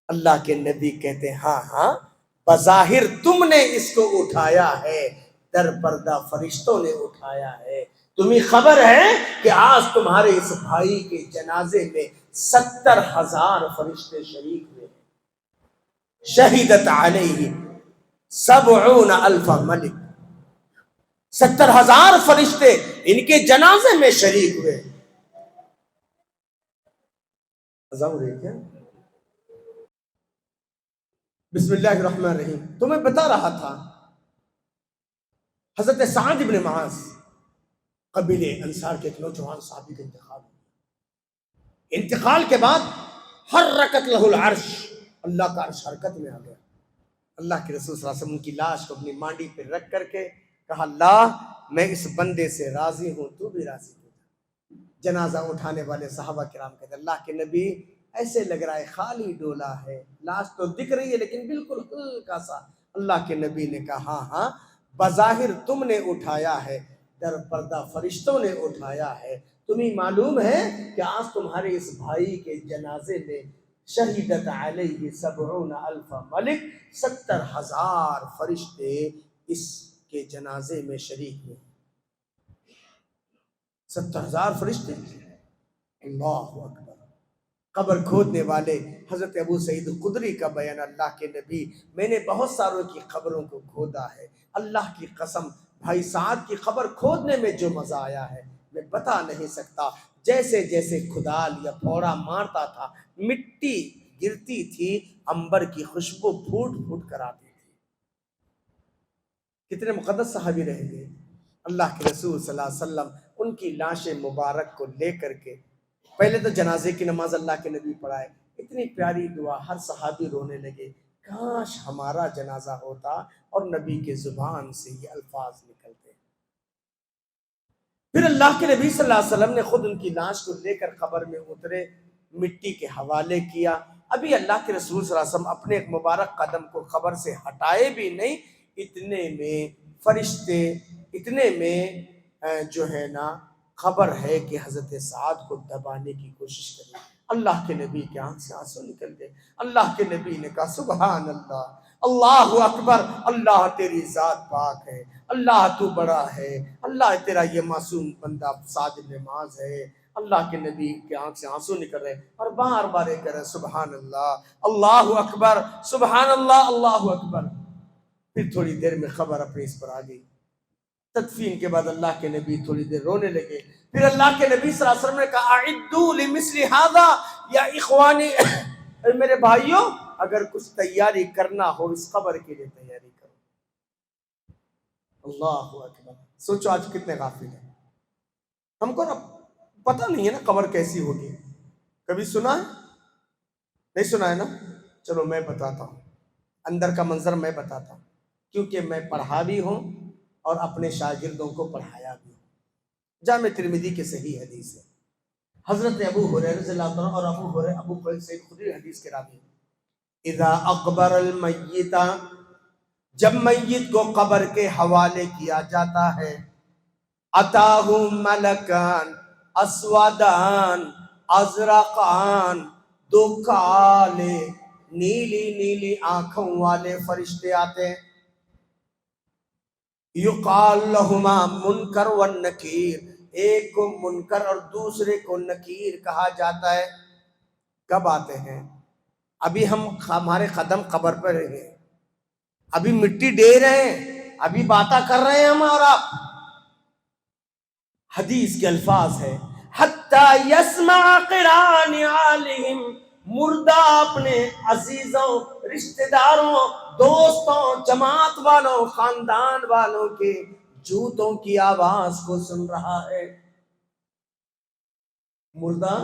اللہ کے نبی کہتے ہیں ہاں ہاں، بظاہر تم نے اس کو اٹھایا ہے، در پردہ فرشتوں نے اٹھایا ہے۔ تمہیں خبر ہے کہ آج تمہارے اس بھائی کے جنازے میں 70,000 فرشتے شریک ہوئے، شہیدت علیہ 70,000 ملک، 70,000 فرشتے ان کے جنازے میں شریک ہوئے۔ کیا بسم اللہ الرحمن الرحیم، تو میں بتا رہا تھا حضرت سعد بن معاذ قبیلے انصار کے ایک نوجوان صحابی کا انتقال کے بعد حرکت لہ العرش، اللہ کا عرش حرکت میں آ گیا۔ اللہ کے رسول صلی اللہ علیہ وسلم کی لاش کو اپنی مانڈی پہ رکھ کر کے کہا اللہ میں اس بندے سے راضی ہوں، تو بھی راضی ہو جا۔ جنازہ اٹھانے والے صحابہ کرام کہتے ہیں اللہ کے نبی ایسے لگ رہا ہے خالی ڈولا ہے، لاش تو دکھ رہی ہے لیکن بالکل ہلکا سا۔ اللہ کے نبی نے کہا ہاں ہاں، بظاہر تم نے اٹھایا ہے، در پردہ فرشتوں نے اٹھایا ہے۔ تمہیں معلوم ہے کہ آج تمہارے اس بھائی کے جنازے میں شہیدت علیہ 70,000 ملک، 70,000 فرشتے اس کے جنازے میں شریک ہوئے۔ 70,000 فرشتے، اللہ اکبر۔ قبر کھودنے والے حضرت ابو سعید خدری کا بیان، اللہ کے نبی میں نے بہت ساروں کی قبروں کو کھودا ہے، اللہ کی قسم بھائی سعد کی قبر کھودنے میں جو مزہ آیا ہے میں بتا نہیں سکتا۔ جیسے جیسے کھدال یا پھوڑا مارتا تھا مٹی گرتی تھی، عنبر کی خوشبو پھوٹ پھوٹ کر آتی تھی۔ کتنے مقدس صحابی رہیں گے۔ اللہ کے رسول صلی اللہ علیہ وسلم ان کی لاش مبارک کو لے کر کے پہلے تو جنازے کی نماز اللہ کے نبی پڑھائے، اتنی پیاری دعا، ہر صحابی رونے لگے کاش ہمارا جنازہ ہوتا اور نبی کے زبان سے یہ الفاظ نکلتے۔ پھر اللہ کے نبی صلی اللہ علیہ وسلم نے خود ان کی لاش کو لے کر قبر میں اترے، مٹی کے حوالے کیا۔ ابھی اللہ کے رسول صلی اللہ علیہ وسلم اپنے ایک مبارک قدم کو قبر سے ہٹائے بھی نہیں، اتنے میں فرشتے، اتنے میں جو ہے نا خبر ہے کہ حضرت سعد کو دبانے کی کوشش کریں۔ اللہ کے نبی کے آنکھ سے آنسو نکل گئے۔ اللہ کے نبی نے کہا سبحان اللہ، اللہ اکبر، اللہ تیری ذات پاک ہے، اللہ تو بڑا ہے، اللہ تیرا یہ معصوم بندہ ساجد نماز ہے، اللہ کے نبی کے آنکھ سے آنسو نکل رہے اور بار بار یہ کہہ رہے سبحان اللہ، اللہ اکبر، سبحان اللہ، اللہ اکبر۔ پھر تھوڑی دیر میں خبر اپنے اس پر آ گئی۔ تدفین کے بعد اللہ کے نبی تھوڑی دیر رونے لگے، پھر اللہ کے نبی صلی اللہ علیہ وسلم نے کہا اعدوا لمثل هذا یا اخوانی، میرے بھائیوں اگر کچھ تیاری کرنا ہو اس قبر کے لیے تیاری کرو۔ اللہ اکبر۔ سوچو آج کتنے غافل ہیں ہم کو نا پتہ نہیں ہے نا قبر کیسی ہوگی، کبھی سنا ہے؟ نہیں سنا ہے نا؟ چلو میں بتاتا ہوں، اندر کا منظر میں بتاتا ہوں، کیونکہ میں پڑھا بھی ہوں اور اپنے شاگردوں کو پڑھایا بھی ہوں۔ جامع ترمذی کے صحیح حدیث ہے، حضرت ابو ہریرہ رضی اللہ عنہ اور ابو قیس سے خدری حدیث کے راوی ہیں، اذا اقبر المیت، جب میت کو قبر کے حوالے کیا جاتا ہے، اتاہ ملکان اسودان ازرقان، دو کالے نیلی نیلی آنکھوں والے فرشتے آتے ہیں، یقال لہما منکر والنکیر، ایک کو منکر اور دوسرے کو نکیر کہا جاتا ہے۔ کب آتے ہیں؟ ابھی ہمارے قدم قبر پر رہے ہیں، ابھی مٹی ڈے رہے ہیں، ابھی باتیں کر رہے ہیں ہم اور آپ۔ حدیث کے الفاظ ہے حتی یسمع قران علیہم، مردہ اپنے عزیزوں، رشتہ داروں، دوستوں، جماعت والوں، خاندان والوں کے جوتوں کی آواز کو سن رہا ہے۔ مردہ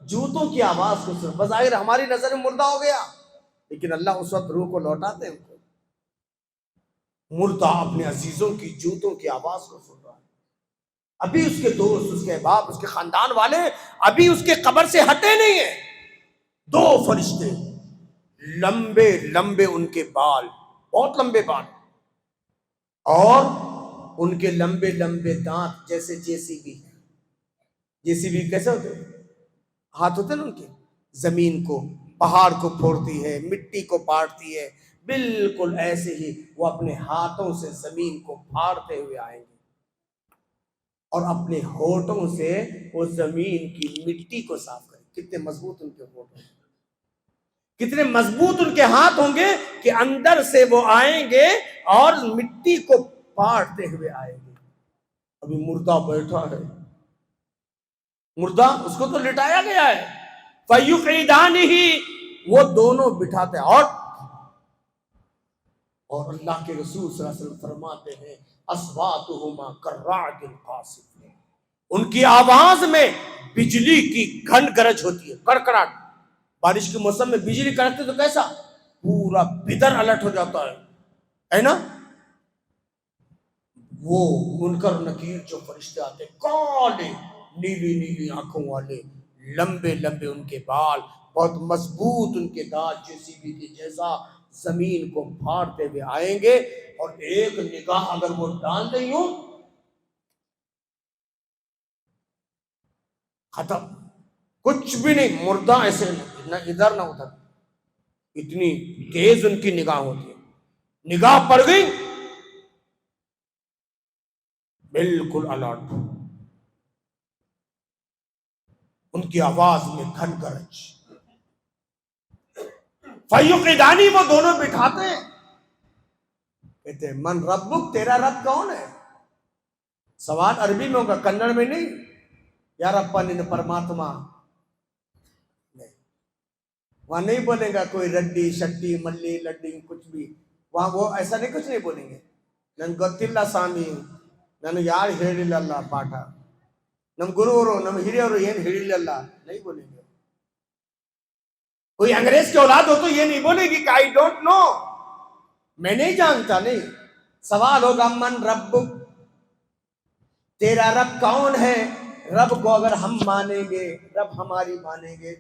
جوتوں کی آواز کو سن، بظاہر ہماری نظر میں مردہ ہو گیا، لیکن اللہ اس وقت روح کو لوٹاتے ہیں ان کو۔ مردہ اپنے عزیزوں کی جوتوں کی آواز کو سن رہا ہے، ابھی اس کے دوست، اس کے باپ، اس کے خاندان والے ابھی اس کے قبر سے ہٹے نہیں ہیں۔ دو فرشتے، لمبے لمبے ان کے بال، بہت لمبے بال، اور ان کے لمبے لمبے دانت جیسے جے سی بی۔ جے سی بی کیسے ہوتے ہیں؟ ہاتھ ہوتے ہیں نا ان کے، زمین کو، پہاڑ کو پھوڑتی ہے، مٹی کو پاڑتی ہے، بالکل ایسے ہی وہ اپنے ہاتھوں سے زمین کو پھاڑتے ہوئے آئیں گے اور اپنے ہونٹوں سے وہ زمین کی مٹی کو صاف کریں۔ کتنے مضبوط ان کے ہونٹ ہیں، کتنے مضبوط ان کے ہاتھ ہوں گے کہ اندر سے وہ آئیں گے اور مٹی کو پاڑتے ہوئے آئیں گے۔ ابھی مردہ بیٹھا ہے، مردہ اس کو تو لٹایا گیا ہے، فَيُقْعِدَانِهِ، وہ دونوں بٹھاتے ہیں، اور اللہ کے رسول صلی اللہ علیہ وسلم فرماتے ہیں اصواتهما كالرعد القاصف، ان کی آواز میں بجلی کی گھن گرج ہوتی ہے، کڑکڑاہٹ۔ بارش کے موسم میں بجلی کڑکتے تو کیسا پورا بدر الٹ ہو جاتا ہے نا؟ وہ منکر نکیر جو فرشتے آتے ہیں، کالے نیلی نیلی آنکھوں والے، لمبے لمبے ان کے بال، بہت مضبوط ان کے دانت جے سی بی کے جیسا، زمین کو پھاڑتے ہوئے آئیں گے، اور ایک نگاہ اگر وہ ڈال دیں یوں، ختم، کچھ بھی نہیں، مردہ ایسے نہ ادھر نہ ادھر، اتنی تیز ان کی نگاہ ہوتی ہے، نگاہ پڑ گئی بالکل الرٹ، ان کی آواز میں گھن گرج۔ فیوقدانی، وہ دونوں بٹھاتے ہیں، کہتے ہیں من ربک، تیرا رب کون ہے؟ سوال عربی میں ہوگا، کنڑ میں نہیں، یا ربا نن پرماتما، وہاں نہیں بولے گا کوئی رڈی شٹی ملی لڈی کچھ بھی، وہاں وہ ایسا نہیں، کچھ نہیں بولیں گے، نن گوتلا سامی، نن یار ہیڑیللہ پاٹا، نم گرورو نم ہریورو این ہیڑیللہ، نہیں بولیں گے۔ کوئی انگریز کی اولاد ہو تو یہ نہیں بولے گی کہ آئی ڈونٹ نو، میں نہیں جانتا، نہیں۔ سوال ہوگا من ربک، تیرا رب کون ہے؟ رب کو اگر ہم مانیں گے، رب ہماری مانیں گے،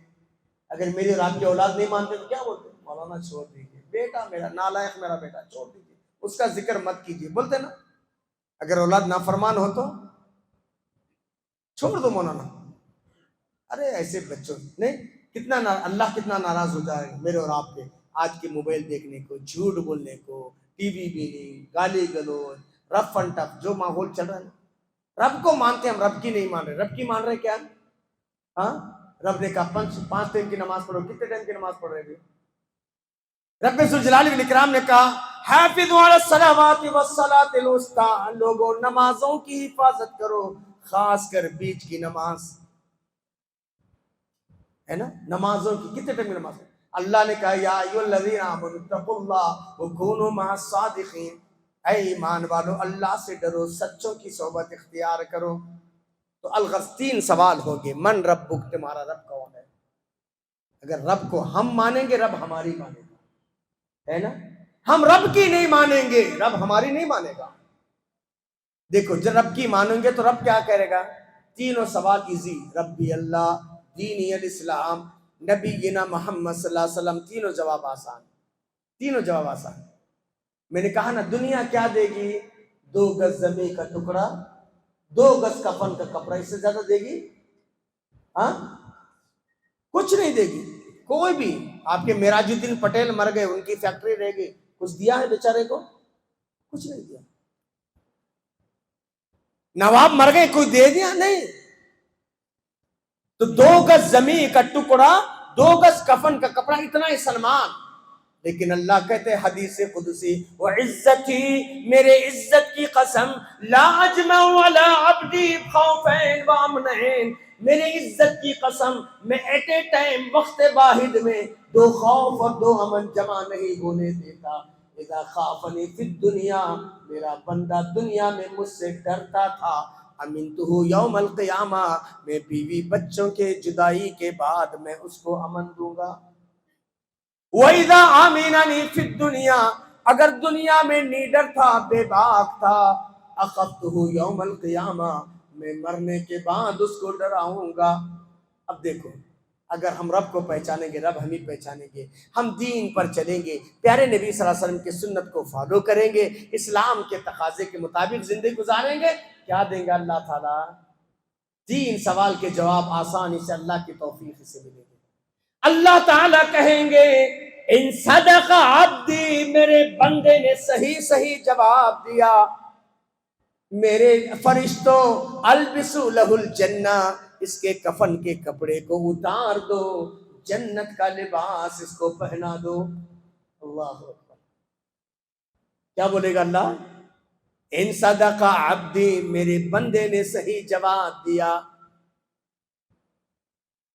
اگر میری اور آپ کی اولاد نہیں مانتے تو کیا بولتے؟ مولانا چھوڑ دیجیے، بیٹا میرا نالائق، میرا بیٹا چھوڑ دیجیے، اس کا ذکر مت کیجیے، بولتے نا؟ اگر اولاد نافرمان ہو تو چھوڑ دو مولانا۔ ارے ایسے بچوں نہیں، کتنا اللہ کتنا ناراض ہو جائے میرے اور آپ کے آج کے موبائل دیکھنے کو، جھوٹ بولنے کو، ٹی وی بھی نہیں، گالی گلوچ، رف اینڈ ٹف جو ماحول چل رہا ہے نا۔ رب کو مانتے ہیں ہم، رب کی نہیں مان رہے۔ رب کی مان رہے کیا؟ ہاں، رب نے کہا 5 ٹائم کی نماز پڑھو، کتنے ٹائم کی نماز پڑھ رہے ہیں؟ رب ذوالجلال والاکرام نے کہا حافظوا علی الصلوات والصلاۃ الوسطی، لوگوں نمازوں کی حفاظت کرو، خاص کر بیچ کی نماز ہے نا، نمازوں کی کتنے ٹائم کی نماز ہے؟ اللہ نے کہا یا ایھا الذین آمنوا اتقوا اللہ وکونوا مع الصادقین، اے ایمان والو اللہ سے ڈرو، سچوں کی صحبت اختیار کرو۔ تو الغرض 3 سوال ہوگے، من ربک، تمہارا رب کون ہے؟ اگر رب کو ہم مانیں گے رب ہماری مانے گا، ہے نا؟ ہم رب کی نہیں مانیں گے رب ہماری نہیں مانے گا۔ دیکھو جب رب کی مانیں گے تو رب کیا کرے گا؟ تینوں سوال ایزی، ربی اللہ، دینی الاسلام، نبینا محمد صلی اللہ علیہ وسلم، تینوں جواب آسان، تینوں جواب آسان۔ میں نے کہا نا دنیا کیا دے گی؟ 2 گز زمین کا ٹکڑا، 2 گز کفن کا کپڑا، اس سے زیادہ دے گی؟ ہاں، کچھ نہیں دے گی کوئی بھی۔ آپ کے معراج الدین پٹیل مر گئے، ان کی فیکٹری رہ گئی، کچھ دیا ہے بیچارے کو؟ کچھ نہیں دیا۔ نواب مر گئے، کوئی دے دیا؟ نہیں۔ تو 2 گز زمین کا ٹکڑا، 2 گز کفن کا کپڑا، اتنا ہی سلمان۔ لیکن اللہ کہتے ہیں حدیث قدسی وعزتی، میرے عزت کی قسم، لا اجمع ولا عبدی خوفین وامنین، میرے عزت کی قسم میں ایٹ اے ٹائم وقت واحد میں 2 خوف اور 2 امن جمع نہیں ہونے دیتا۔ اذا خافنی فی الدنیا، میرا بندہ دنیا میں مجھ سے ڈرتا تھا، امنتہ یوم القیامہ، میں بیوی بچوں کے جدائی کے بعد میں اس کو امن دوں گا۔ وَإِذَا آمِنَنِي فِي الدُّنْيَا، اگر دنیا میں نیڈر تھا، بے باک تھا، أَخَفْتُهُ يَوْمَ الْقِيَامَةِ، میں مرنے کے بعد اس کو ڈراؤں گا۔ اب دیکھو اگر ہم رب کو پہچانیں گے رب ہمیں پہچانیں گے، ہم دین پر چلیں گے، پیارے نبی صلی اللہ علیہ وسلم کی سنت کو فالو کریں گے، اسلام کے تقاضے کے مطابق زندگی گزاریں گے، کیا دیں گے اللہ تعالیٰ؟ 3 سوال کے جواب آسانی سے اللہ کی توفیق سے ملیں گے۔ اللہ تعالیٰ کہیں گے ان صدق عبدی، میرے بندے نے صحیح جواب دیا، میرے فرشتوں البسوا لہ الجنہ، اس کے کفن کے کپڑے کو اتار دو، جنت کا لباس اس کو پہنا دو۔ اللہ اکبر، کیا بولے گا اللہ؟ ان صدق عبدی، میرے بندے نے صحیح جواب دیا،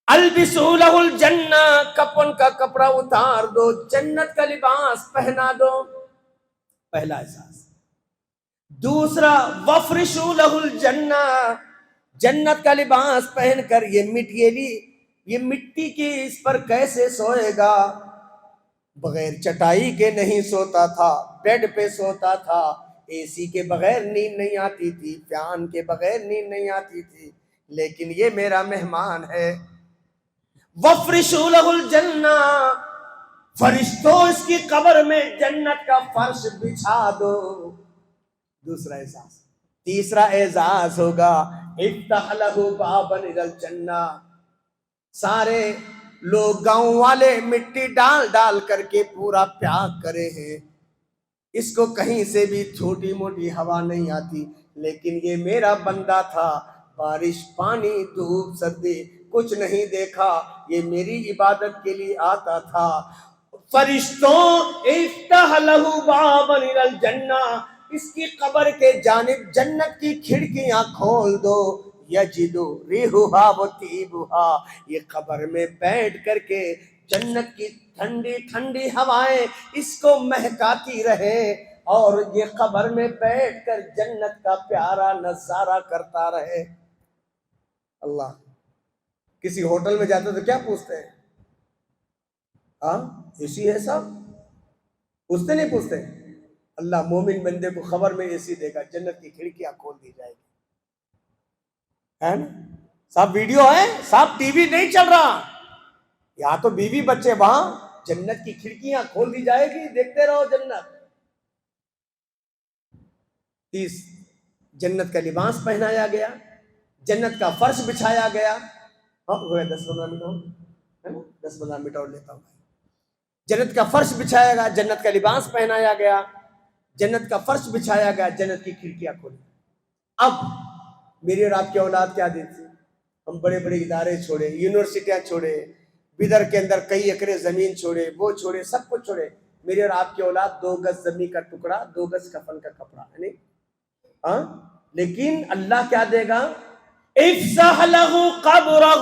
البسوا لہ الجنہ، کفن کا کپڑا اتار دو، جنت کا لباس پہنا دو۔ پہلا احساس۔ دوسرا وفرشوا لہ الجنہ، جنت کا لباس پہن کر یہ مٹی کی اس پر کیسے سوئے گا؟ بغیر چٹائی کے نہیں سوتا تھا، بیڈ پہ سوتا تھا، اے سی کے بغیر نیند نہیں آتی تھی، فین کے بغیر نیند نہیں آتی تھی، لیکن یہ میرا مہمان ہے۔ وفرشوا لہ الجنہ، فرشتوں اس کی قبر میں جنت کا فرش بچھا دو۔ دوسرا احساس۔ تیسرا اعزاز ہوگا افتح لہ بابا الی الجنہ، سارے لوگ گاؤں والے مٹی ڈال کر کے پورا پیاک کرے ہیں، اس کو کہیں سے بھی چھوٹی موٹی ہوا نہیں آتی، لیکن یہ میرا بندہ تھا، بارش پانی دھوپ سردی کچھ نہیں دیکھا، یہ میری عبادت کے لیے آتا تھا۔ فرشتوں افتح لہ بابا الی الجنہ، اس کی قبر کے جانب جنت کی کھڑکیاں کھول دو، یجدو ریحھا و طیبھا، یہ قبر میں بیٹھ کر کے جنت کی ٹھنڈی ٹھنڈی ہوائیں اس کو مہکاتی رہے، اور یہ قبر میں بیٹھ کر جنت کا پیارا نظارہ کرتا رہے۔ اللہ، کسی ہوٹل میں جاتے تو کیا پوچھتے ہیں؟ ہاں اے سی ہے صاحب؟ پوچھتے نہیں پوچھتے؟ اللہ مومن بندے کو خبر میں اے سی دے گا، جنت کی کھڑکیاں کھول دی جائے گی، ہے نا صاحب؟ ویڈیو ہے صاحب، ٹی وی نہیں چل رہا، یہاں تو بیوی بچے، وہاں جنت کی کھڑکیاں کھول دی جائے گی، دیکھتے رہو جنت۔ جنت کا لباس پہنایا گیا، جنت کا فرش بچھایا گیا۔ 10-15 منٹ اور، ہے نا، 10-15 منٹ اور لیتا ہوں۔ جنت کا فرش بچھایا گیا، جنت کا لباس پہنایا گیا، جنت کا فرش بچھایا گیا، جنت کی کھڑکیاں کھولی۔ اب میری اور آپ کی اولاد کیا دیتی؟ ہم بڑے بڑے ادارے چھوڑے، یونیورسٹیاں چھوڑے، بدر کے اندر کئی ایکڑ زمین چھوڑے، وہ چھوڑے، سب کچھ چھوڑے۔ میری اور آپ کی اولاد 2 گز زمین کا ٹکڑا، 2 گز کفن کا کپڑا، یعنی ہاں، لیکن اللہ کیا دے گا؟ افسح لہ قبرہ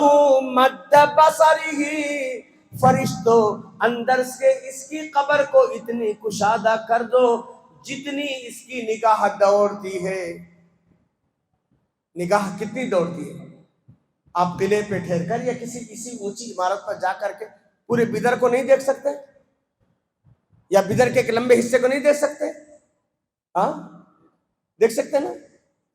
مد بصرہ، فرشتوں اندر سے اس کی قبر کو اتنی کشادہ کر دو جتنی اس کی نگاہ دوڑتی ہے۔ نگاہ کتنی دوڑتی ہے؟ آپ قلعے پہ ٹھہر کر یا کسی اونچی عمارت پر جا کر کے پورے بدر کو نہیں دیکھ سکتے؟ یا بدر کے ایک لمبے حصے کو نہیں دیکھ سکتے؟ ہاں دیکھ سکتے نا؟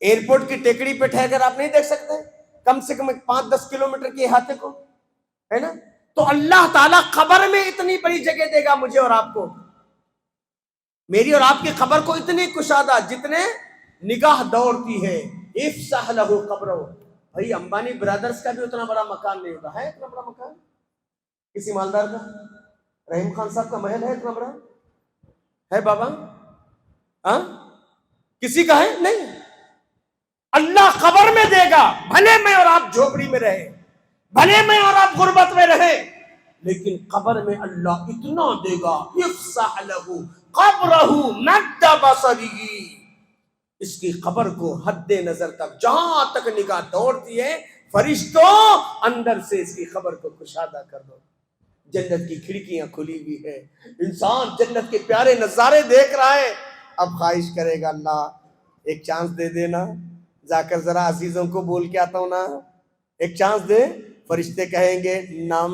ایئرپورٹ کی ٹیکڑی پہ ٹھہر کر آپ نہیں دیکھ سکتے کم سے کم 5-10 کلومیٹر کے احاطے کو، ہے نا؟ تو اللہ تعالیٰ قبر میں اتنی بڑی جگہ دے گا مجھے اور آپ کو، میری اور آپ کی قبر کو اتنی کشادہ جتنے نگاہ دوڑتی ہے۔ افسح لہ قبرہ، بھائی امبانی برادرز کا بھی اتنا بڑا مکان نہیں ہوتا ہے، اتنا بڑا مکان کسی مالدار کا؟ رحیم خان صاحب کا محل ہے اتنا بڑا؟ ہے بابا؟ ہاں کسی کا ہے؟ نہیں۔ اللہ قبر میں دے گا، بھلے میں اور آپ جھوپڑی میں رہے، بھلے میں اور آپ غربت میں رہے، لیکن قبر میں اللہ اتنا دے گا۔ افسح لہ قبرہ مد بصرہ، اس کی قبر کو حد نظر تک جہاں تک نگاہ دوڑتی ہے، فرشتوں اندر سے اس کی قبر کو کشادہ کر دو۔ جنت کی کھڑکیاں کھلی ہوئی ہے، انسان جنت کے پیارے نظارے دیکھ رہا ہے۔ اب خواہش کرے گا اللہ ایک چانس دے دینا، جا کر ذرا عزیزوں کو بول کے آتا ہوں نا، ایک چانس دے۔ فرشتے کہیں گے نم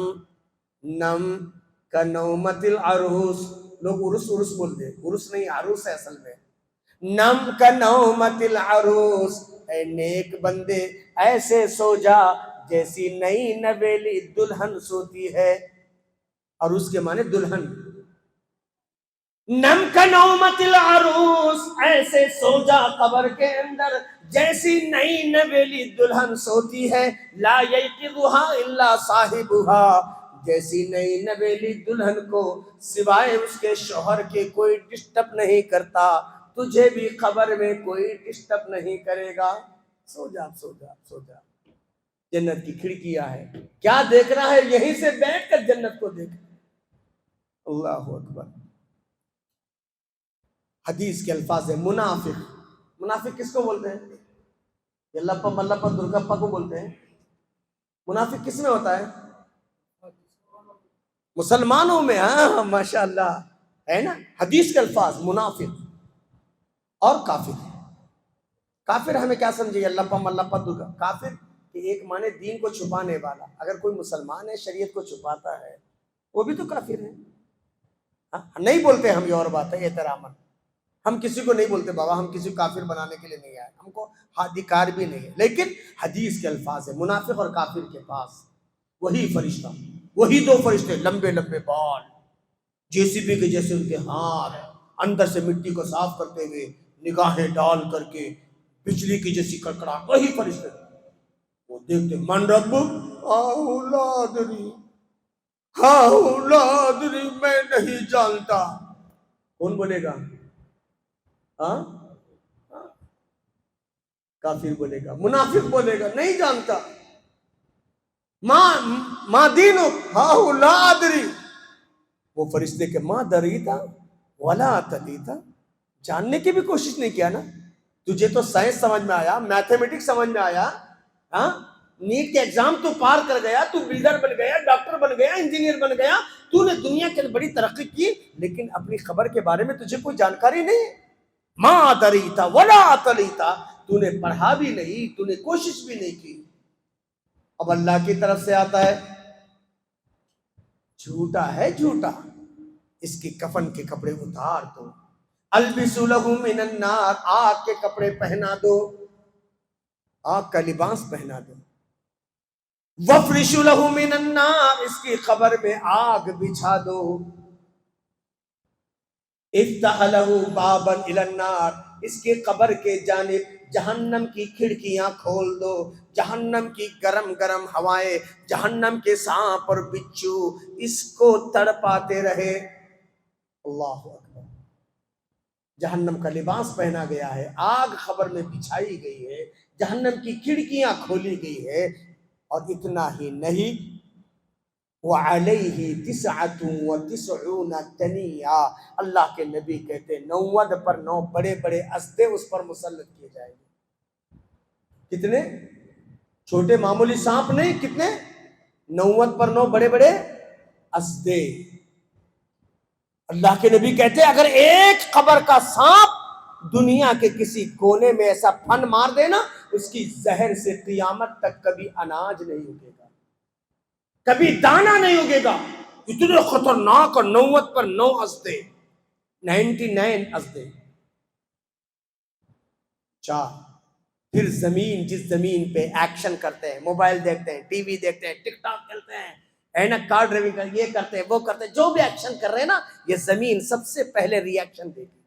نم کنومت العروس، لوگ عرس عرس بولتے ہیں، عرس نہیں عروس ہے اصل میں۔ نم کنومت العروس، اے نیک بندے ایسے سو جا جیسی نئی نویلی دلہن سوتی ہے۔ عروس کے معنی دلہن۔ نم کنومت العروس، ایسے سو جا قبر کے اندر جیسی نئی نویلی دلہن سوتی ہے۔ لا ییقظھا الا صاحبھا، جیسی نئی نویلی دلہن کو سوائے اس کے شوہر کے کوئی ڈسٹرب نہیں کرتا، تجھے بھی قبر میں کوئی ڈسٹرب نہیں کرے گا۔ سو جا سو جا سو جا، جنت کی کھڑکیاں ہے، کیا دیکھ رہا ہے؟ یہیں سے بیٹھ کر جنت کو دیکھ۔ اللہ اکبر۔ حدیث کے الفاظ ہیں منافق۔ منافق کس کو بولتے ہیں؟ یلپا ملپا درگپا کو بولتے ہیں۔ منافق کس میں ہوتا ہے؟ مسلمانوں میں۔ ہاں ماشاءاللہ، ہے نا؟ حدیث کے الفاظ منافق اور کافر۔ کافر ہمیں کیا سمجھے؟ یلپا ملپا درگا کافر کہ ایک معنی دین کو چھپانے والا۔ اگر کوئی مسلمان ہے شریعت کو چھپاتا ہے وہ بھی تو کافر ہے۔ نہیں بولتے ہم، یہ اور بات ہے احتراماً، ہم کسی کو نہیں بولتے بابا، ہم کسی کو کافر بنانے کے لیے نہیں آئے، ہم کو ادھیکار بھی نہیں ہے، لیکن حدیث کے الفاظ ہے منافق اور کافر کے پاس وہی فرشتہ، وہی 2 فرشتے، لمبے لمبے بال، JCB کے جیسے ان کے ہاتھ، اندر سے مٹی کو صاف کرتے ہوئے نگاہیں ڈال کر کے بجلی کی جیسی کڑکڑاہٹ، وہی فرشتے۔ وہ دیکھتے من ربک لا ادری، لا ادری، میں نہیں جانتا۔ کون بولے گا؟ ہاں کافر بولے گا، منافق بولے گا نہیں جانتا۔ ما دینک لا ادری، وہ فرشتے کے ما دریتا ولا تلیتا، جاننے کی بھی کوشش نہیں کیا نا۔ تجھے تو سائنس سمجھ میں آیا، میتھمیٹکس سمجھ میں آیا، ہاں نیٹ کے ایگزام تو پار کر گیا، تو بلڈر بن گیا، ڈاکٹر بن گیا، انجینئر بن گیا، تو نے دنیا کے بڑی ترقی کی، لیکن اپنی خبر کے بارے میں تجھے کوئی جانکاری نہیں۔ ما دریتا ولا تلیتا، تو نے پڑھا بھی نہیں، تو نے کوشش بھی نہیں کی۔ اب اللہ کی طرف سے آتا ہے، جھوٹا ہے جھوٹا، اس کی کفن کے کپڑے اتار دو، البسوا لہ من النار، آگ کے کپڑے پہنا دو، آگ کا لباس پہنا دو، وفرشوا لہ من النار، اس کی قبر میں آگ بچھا دو، افتح لہ بابا الی النار، اس کی قبر کے جہنم کی کھڑکیاں کھول دو، جہنم کی گرم گرم ہوائیں، جہنم کے سانپ اور بچھو اس کو تڑپاتے رہے۔ اللہ اکبر۔ جہنم کا لباس پہنا گیا ہے، آگ خبر میں بچھائی گئی ہے، جہنم کی کھڑکیاں کھولی گئی ہے، اور اتنا ہی نہیں، وَعَلَيْهِ 99 تَنِيًّا، اللہ کے نبی کہتے 90 پر 9 بڑے بڑے اسدے اس پر مسلط کیے جائیں گے۔ کتنے؟ چھوٹے معمولی سانپ نہیں، کتنے؟ 90 پر 9 بڑے بڑے اسدے۔ اللہ کے نبی کہتے ہیں اگر ایک قبر کا سانپ دنیا کے کسی کونے میں ایسا پھن مار دے نا، اس کی زہر سے قیامت تک کبھی اناج نہیں اگے گا، کبھی دانہ نہیں اگے گا۔ اتنے خطرناک، اور 90 پر 9 اسدے، 99 اسدے۔ پھر زمین، جس زمین پہ ایکشن کرتے ہیں، موبائل دیکھتے ہیں، ٹی وی دیکھتے ہیں، ٹک ٹاک کرتے ہیں، کار ڈرائیونگ کر، یہ کرتے ہیں وہ کرتے ہیں، جو بھی ایکشن کر رہے ہیں نا، یہ زمین سب سے پہلے ری ایکشن دے گی۔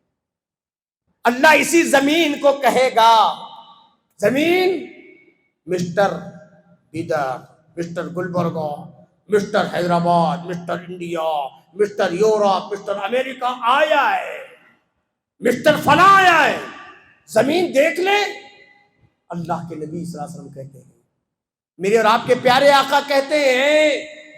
اللہ اسی زمین کو کہے گا، زمین، mister Bidar, mister Gulbarga, mister Hyderabad, mister India, mister Europe, mister America آیا ہے، مسٹر فلاں آیا ہے، زمین دیکھ لے۔ اللہ کے نبی صلی اللہ علیہ وسلم کہتے ہیں، میرے اور آپ کے پیارے آقا کہتے ہیں،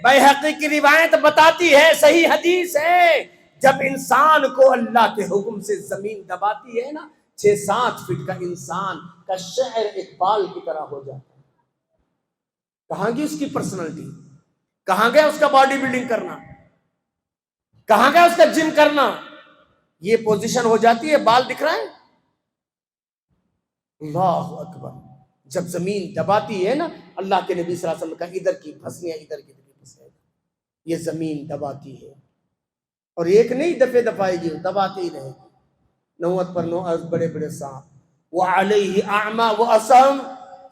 بیہقی کی روایت بتاتی ہے، صحیح حدیث ہے، جب انسان کو اللہ کے حکم سے زمین دباتی ہے نا، 6-7 فٹ کا انسان کا شعر اقبال کی طرح ہو جاتا ہے۔ کہاں گئی اس کی پرسنالٹی؟ کہاں گیا اس کا باڈی بلڈنگ کرنا؟ کہاں گیا اس کا جم کرنا؟ یہ پوزیشن ہو جاتی ہے، بال دکھ رہا ہے۔ اللہ اکبر۔ جب زمین دباتی ہے نا، اللہ کے نبی صلی اللہ علیہ وسلم کا ادھر کی پھسلیاں ادھر کی پھسلیاں، یہ زمین دباتی ہے، اور ایک نہیں دفعے دفائے گی، دباتے ہی رہے گی۔ 90 پر 9 بڑے بڑے سانپ، وَعَلَيْهِ أَعْمَى وَأَصَمَّ،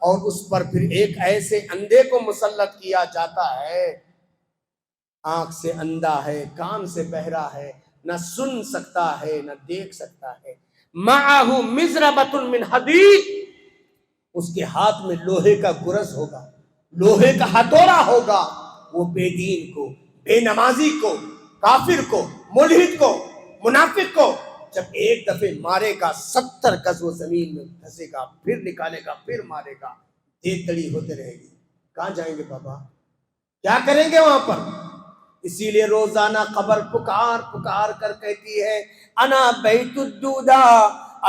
اور اس پر پھر ایک ایسے اندھے کو مسلط کیا جاتا ہے، آنکھ سے اندھا ہے، کان سے بہرا ہے، نہ سن سکتا ہے نہ دیکھ سکتا ہے، مَعَهُ مِزْرَبَةٌ مِّنْ حَدِيدٍ، اس کے ہاتھ میں لوہے کا گرز ہوگا، لوہے کا ہتھوڑا ہوگا۔ وہ بے دین کو، بے نمازی کو، کافر کو، ملحد کو، منافق کو جب ایک دفعے مارے گا، 70 گز وہ زمین میں دھسے گا، پھر نکالے گا، پھر مارے گا، دیگ تڑی ہوتے رہے گی۔ کہاں جائیں گے بابا؟ کیا کریں گے وہاں پر؟ اسی لیے روزانہ قبر پکار پکار کر کہتی ہے، انا بیت الدودا،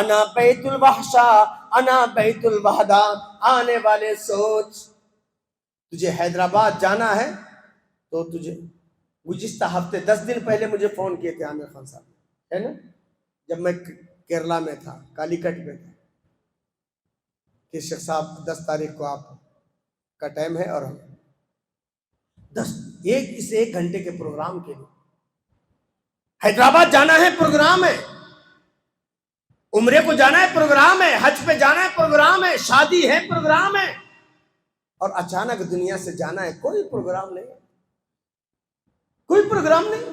انا بیت الوحشا، انا بیت الوحدہ۔ آنے والے سوچ، تجھے حیدرآباد جانا ہے تو تجھے گزشتہ ہفتے 10 دن پہلے مجھے فون کیے تھے عامر خان صاحب، ہے نا، جب میں کیرلا میں تھا، کالی کٹ میں تھا، کہ شیخ صاحب 10 تاریخ کو آپ کا ٹائم ہے، اور اس 1 گھنٹے کے پروگرام کے لیے حیدرآباد جانا ہے، پروگرام ہے، عمرے کو جانا ہے، پروگرام ہے، حج پہ جانا ہے، پروگرام ہے، شادی ہے، پروگرام ہے، اور اچانک دنیا سے جانا ہے، کوئی پروگرام نہیں، کوئی پروگرام نہیں۔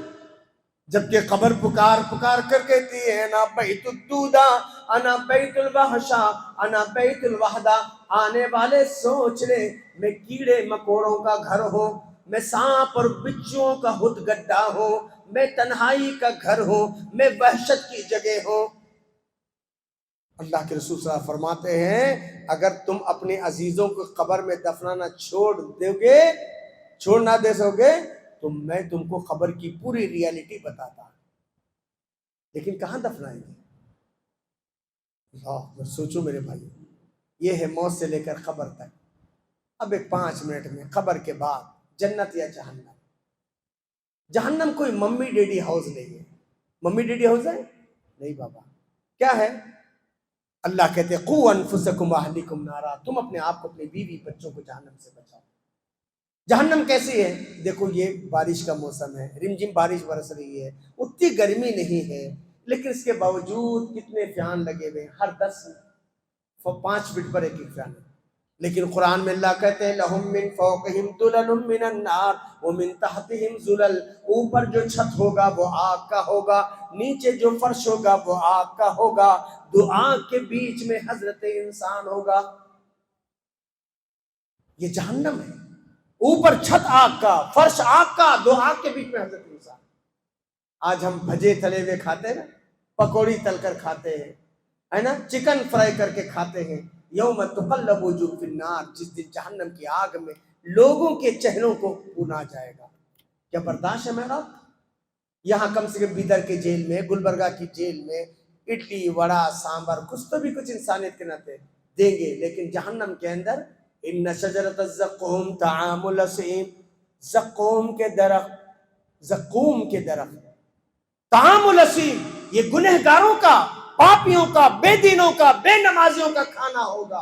جبکہ قبر پکار پکار کر کہتی ہے، انا بیت الدودا، انا بیت الوحشا، انا بیت الوحدہ۔ آنے والے سوچ لے، میں کیڑے مکوڑوں کا گھر ہوں، میں سانپ اور بچھوؤں کا ہد گڈھا ہوں، میں تنہائی کا گھر ہوں، میں وحشت کی جگہ ہوں۔ اللہ کے رسول صلی اللہ علیہ وسلم فرماتے ہیں، اگر تم اپنے عزیزوں کو قبر میں دفنانا چھوڑ نہ دے سو گے تو میں تم کو قبر کی پوری ریالٹی بتاتا، لیکن کہاں دفنائیں گے؟ اللہ، سوچو میرے بھائی، یہ ہے موت سے لے کر قبر تک۔ اب ایک 5 منٹ میں قبر کے بعد جنت یا جہنم۔ جہنم کوئی ممی ڈیڈی ہاؤس نہیں ہے۔ ممی ڈیڈی ہاؤس ہے؟ نہیں بابا۔ کیا ہے؟ اللہ کہتے ہیں، قُوْ أَنفُسَكُمْ وَأَهْلِكُمْ نَارًا، تم اپنے آپ کو، اپنے بیوی بچوں کو جہنم سے بچاؤ۔ جہنم کیسی ہے؟ دیکھو، یہ بارش کا موسم ہے، رمجم بارش برس رہی ہے، اتنی گرمی نہیں ہے، لیکن اس کے باوجود کتنے فیان لگے ہوئے ہیں، ہر 5 فٹ پر ایک فیان ہے۔ لیکن قرآن میں اللہ کہتے ہیں لہم من فوقہم ظلل من النار ومن تحتہم ظلل، اوپر جو چھت ہوگا وہ آگ کا ہوگا، نیچے جو فرش ہوگا وہ آگ کا ہوگا، دو آگ کے بیچ میں حضرت انسان ہوگا۔ یہ جہنم ہے، اوپر چھت آگ کا، فرش آگ کا، دو آگ کے بیچ میں حضرت انسان۔ آج ہم بھجے تلے ہوئے کھاتے ہیں نا، پکوڑی تل کر کھاتے ہیں، ہے نا، چکن فرائی کر کے کھاتے ہیں۔ یوم تقلب وجوہ فی النار، جس دن جہنم کی آگ میں لوگوں کے چہروں کو بھونا جائے گا۔ کیا برداشت ہے میرا؟ یہاں کم سے کم بیدر کے جیل میں، گلبرگہ کی جیل میں اڈلی وڑا سانبر کچھ تو بھی کچھ انسانیت کے ناطے دیں گے، لیکن جہنم کے اندر ان شجرۃ الزقوم طعام الاسیم، زقوم کے درخت، زقوم کے درخت، طعام الاسیم، یہ گنہگاروں کا، پاپیوں کا، بے دینوں کا، بے نمازیوں کا کھانا ہوگا۔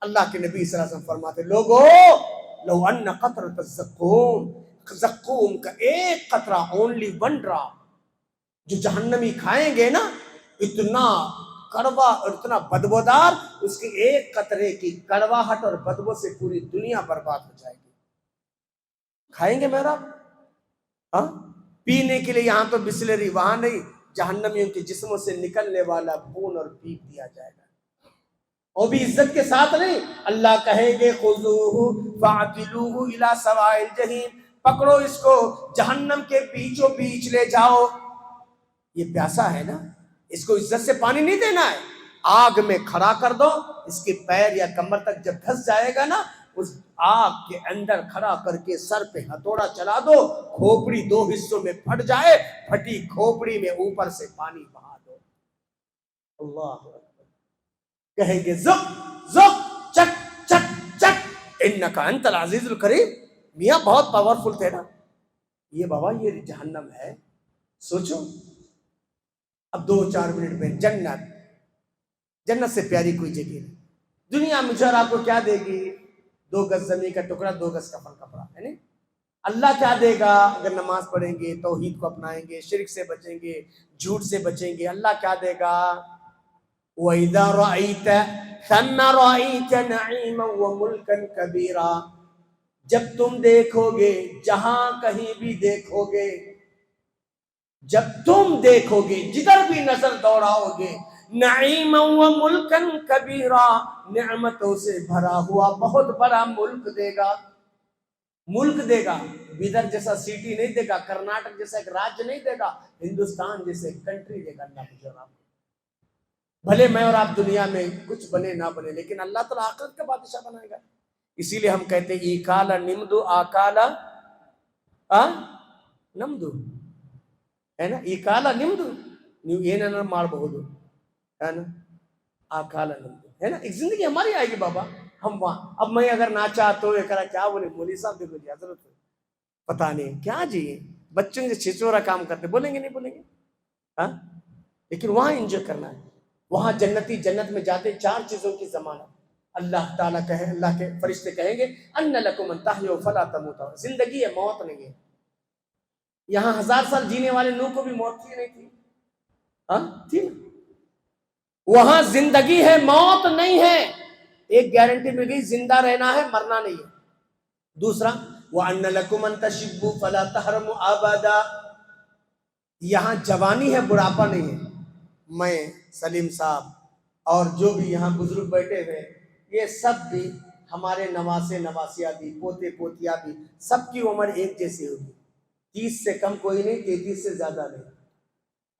اللہ کے نبی صلی اللہ علیہ وسلم فرماتے لوگو لو ان قطرۃ الزقوم، زقوم کا ایک قطرہ، اونلی ون ڈراپ، جو جہنمی کھائیں گے نا، اتنا کڑوا اور اتنا بدبودار، اس کے ایک قطرے کی کڑواہٹ اور بدبو سے پوری دنیا برباد ہو جائے گی۔ کھائیں گے میرا؟ ہاں، پینے کے لیے یہاں تو بسلری، وہاں نہیں، جہنمیوں کے جسموں سے نکلنے والا خون اور پیپ دیا جائے گا، وہ بھی عزت کے ساتھ نہیں۔ اللہ کہیں گے خذوہ فاعتلوہ الی سواء الجحیم، پکڑو اس کو، جہنم کے بیچوں بیچ لے جاؤ۔ یہ پیاسا ہے نا، اس کو عزت سے پانی نہیں دینا ہے، آگ میں کھڑا کر دو، اس کے پیر یا کمر تک جب دھس جائے گا نا، اس آگ کے اندر کھڑا کر کے سر پہ ہتھوڑا چلا دو، کھوپڑی دو حصوں میں پھٹ جائے، پھٹی کھوپڑی میں اوپر سے پانی بہا دو۔ اللہ اکبر، کہیں گے زق زق، چک چک چک، انکا انت العزیز الکریم، میاں بہت پاورفل تھے نا۔ یہ بابا یہ جہنم ہے، سوچو۔ اب 2-4 منٹ میں جنت، جنت سے پیاری کوئی جگہ نہیں۔ دنیا مجھے اور آپ کو کیا دے گی؟ 2 گز زمین کا ٹکڑا، 2 گز کفن کپڑا، ہے نہیں؟ اللہ کیا دے گا؟ اگر نماز پڑھیں گے، توحید کو اپنائیں گے، شرک سے بچیں گے، جھوٹ سے بچیں گے، اللہ کیا دے گا؟ وَإِذَا رَأَيْتَ ثَمَّ رَأَيْتَ نَعِيمًا وَمُلْكًا كَبِيرًا، جب تم دیکھو گے، جہاں کہیں بھی دیکھو گے، جب تم دیکھو گے، جدھر بھی نظر دوڑاؤ گے، نعیما و ملکن کبیرا، نعمتوں سے بھرا ہوا بہت بڑا ملک دے گا۔ ملک دے گا، بیدر جیسا سٹی نہیں دے گا، کرناٹک جیسا ایک راجیہ نہیں دے گا، ہندوستان جیسے ایک کنٹری دے گا اللہ مجھے اور آپ کو۔ بھلے میں اور آپ دنیا میں کچھ بنے نہ بنے، لیکن اللہ تعالیٰ آخرت کا بادشاہ بنائے گا۔ اسی لیے ہم کہتے ہیں ایکالا نمدو آکالا نمدو، ہے نا، ایکالا نمدو، ನೀವು ಏನನ್ನ ಮಾಡಬಹುದು ہے نا، آکالا نمدو، ہے نا، ایک زندگی ہماری آئے گی بابا، ہم وہاں۔ اب میں اگر ناچا تو یہ کرا کیا بولے، مولوی صاحب دیکھو جی حضرت پتہ نہیں کیا جی، بچوں سے چھچورا کام کرتے، بولیں گے نہیں بولیں گے؟ ہاں، لیکن وہاں انجوائے کرنا ہے۔ وہاں جنتی جنت میں جاتے 4 چیزوں کی ضمانت، اللہ تعالیٰ کہے، اللہ کے فرشتے کہیں گے ان لکم ان تحیوا فلا تموتوا، زندگی ہے، موت نہیں ہے۔ یہاں 1000 سال جینے والے نوح کو بھی موت تھی نہیں تھی؟ ہاں تھی نا۔ وہاں زندگی ہے، موت نہیں ہے۔ ایک گارنٹی مل گئی، زندہ رہنا ہے، مرنا نہیں ہے۔ دوسرا وَأَنَّ لَكُمْ أَن تَشِبُّوا فَلَا تَحْرَمُوا أَبَدًا، یہاں جوانی ہے، بڑھاپا نہیں ہے۔ میں، سلیم صاحب اور جو بھی یہاں بزرگ بیٹھے ہوئے، یہ سب بھی ہمارے نواسے نواسیہ بھی، پوتے پوتیا بھی، سب کی عمر ایک جیسی ہوگی، 30 سے کم کوئی نہیں، 33 سے زیادہ نہیں۔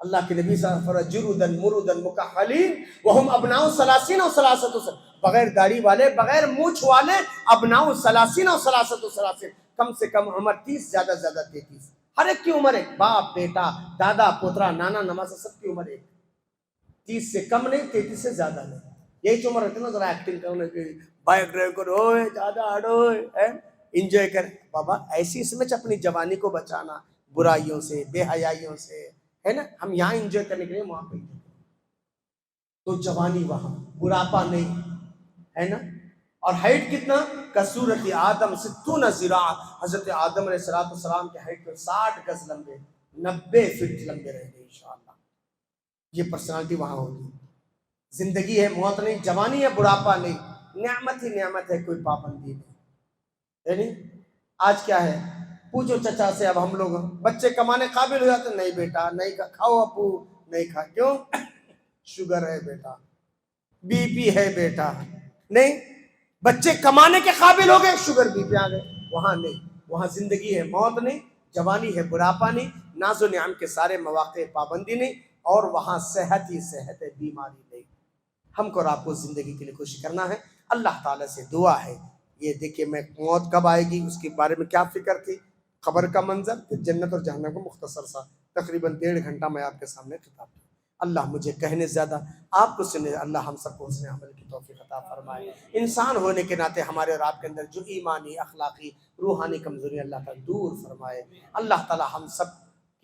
اللہ کے نبی صلی اللہ علیہ وسلم جرودن مرودن مکحلین وہم ابناء ثلاثین و ثلاثۃ وسلم، بغیر داڑھی والے، بغیر مونچھ والے، ابناء ثلاثین و ثلاثۃ وسلم، کم سے کم عمر 30، زیادہ سے زیادہ 33۔ ہر ایک کی عمر ایک، باپ بیٹا دادا پوترا نانا نمازہ سب کی عمر ایک، 30 سے کم نہیں، 33 سے زیادہ نہیں۔ یہی چمر رہتے نا، ذرا ایکٹنگ کرنے کی، بائک ڈرائیو کرو، اوئے زیادہ ہٹوئے، انجوائے کر بابا۔ ایسی اس میں اپنی جوانی کو بچانا برائیوں سے، بے حیائیوں سے، ہے نا۔ ہم یہاں انجوائے کرنے کے لیے وہاں پہ، تو جوانی وہاں، بڑھاپا نہیں، ہے نا۔ اور ہائٹ کتنا؟ کسورت آدم 60 ذراع، حضرت آدم علیہ السلام کے ہائٹ پر 60 گز لمبے، 90 فٹ لمبے رہیں گے انشاءاللہ۔ یہ پرسنالٹی وہاں ہوگی۔ زندگی ہے، موت نہیں، جوانی ہے، بڑھاپا نہیں۔ نعمت ہی نعمت ہے، کوئی پابندی نہیں. یعنی آج کیا ہے، پوچھو چچا سے، اب ہم لوگ بچے کمانے قابل ہو جاتے، نہیں بیٹا نہیں کھاؤ، ابو نہیں کھا، کیوں؟ شوگر ہے بیٹا، بی پی ہے بیٹا. نہیں، بچے کمانے کے قابل ہو گئے، شوگر بی پی آ گئے. وہاں نہیں، وہاں زندگی ہے موت نہیں، جوانی ہے بڑھاپا نہیں، ناز و نعم کے سارے مواقع پابندی نہیں، اور وہاں صحت ہی صحت ہے، بیماری نہیں. ہم کو اور آپ کو زندگی کے لیے کوشش کرنا ہے. اللہ تعالیٰ سے دعا ہے، یہ دیکھیے میں موت کب آئے گی اس کے بارے میں کیا فکر تھی، قبر کا منظر، پھر جنت اور جہنم کو مختصر سا تقریباً 1.5 گھنٹہ میں آپ کے سامنے خطاب کیا. اللہ مجھے کہنے زیادہ، آپ کو سننے، اللہ ہم سب کو حسن عمل کی توفیق عطا فرمائے. انسان ہونے کے ناطے ہمارے اور آپ کے اندر جو ایمانی، اخلاقی، روحانی کمزوری اللہ تعالیٰ دور فرمائے. اللہ تعالیٰ ہم سب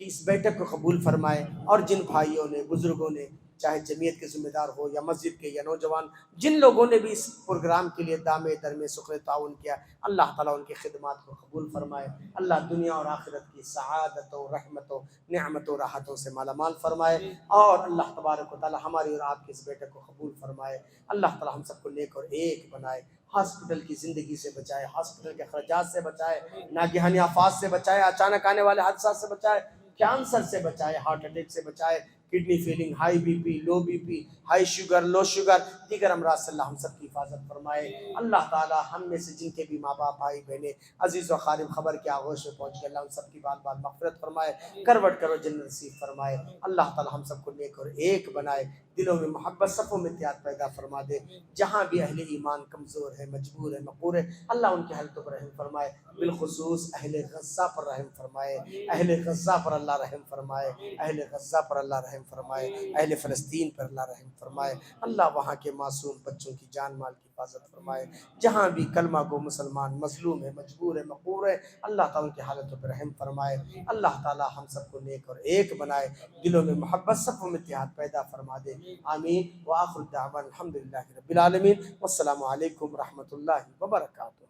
کی اس بیٹھک کو قبول فرمائے، اور جن بھائیوں نے، بزرگوں نے، چاہے جمعیت کے ذمہ دار ہو یا مسجد کے یا نوجوان، جن لوگوں نے بھی اس پروگرام کے لیے دامے درمے سخر تعاون کیا، اللہ تعالیٰ ان کی خدمات کو قبول فرمائے. اللہ دنیا اور آخرت کی سعادتوں، رحمتوں، نعمتوں، راحتوں سے مالا مال فرمائے. اور اللہ تبارک و تعالیٰ ہماری اور آپ کی اس بیٹھک کو قبول فرمائے. اللہ تعالیٰ ہم سب کو نیک اور ایک بنائے، ہاسپٹل کی زندگی سے بچائے، ہاسپٹل کے اخراجات سے بچائے، ناگہانی آفات سے بچائے، اچانک آنے والے حادثات سے بچائے، کینسر سے بچائے، ہارٹ اٹیک سے بچائے، kidney failing, high B P, low B P, high sugar, low sugar, دیگر امراض سے اللہ ہم سب کی حفاظت فرمائے. اللہ تعالیٰ ہم میں سے جن کے بھی ماں باپ، بھائی بہنیں عزیز و قارب خبر کے آغوش میں پہنچ گئے، اللہ ان سب کی بال بال مغفرت فرمائے، کروٹ کرو جنت نصیب فرمائے. اللہ تعالیٰ ہم سب کو نیک اور ایک بنائے، دلوں میں محبت، صفوں میں اتحاد پیدا فرما دے. جہاں بھی اہل ایمان کمزور ہے، مجبور ہے، مقہور ہے، اللہ ان کے حالتوں پر رحم فرمائے. بالخصوص اہل غزہ پر رحم فرمائے، اہل غزہ پر اللہ رحم فرمائے، اہل غزہ پر اللہ رحم فرمائے، اہل فلسطین پر اللہ رحم فرمائے. اللہ وہاں کے معصوم بچوں کی جان مال کی حفاظت فرمائے. جہاں بھی کلمہ گو مسلمان مظلوم ہے، مجبور ہے، مقہور ہے، اللہ تعالیٰ ان کی حالتوں پر رحم فرمائے. اللہ تعالیٰ ہم سب کو نیک اور ایک بنائے، دلوں میں محبت، صفوں میں اتحاد پیدا فرما دے. آمین. وآخر دعوانا الحمدللہ رب العالمین. والسلام علیکم ورحمۃ اللہ وبرکاتہ.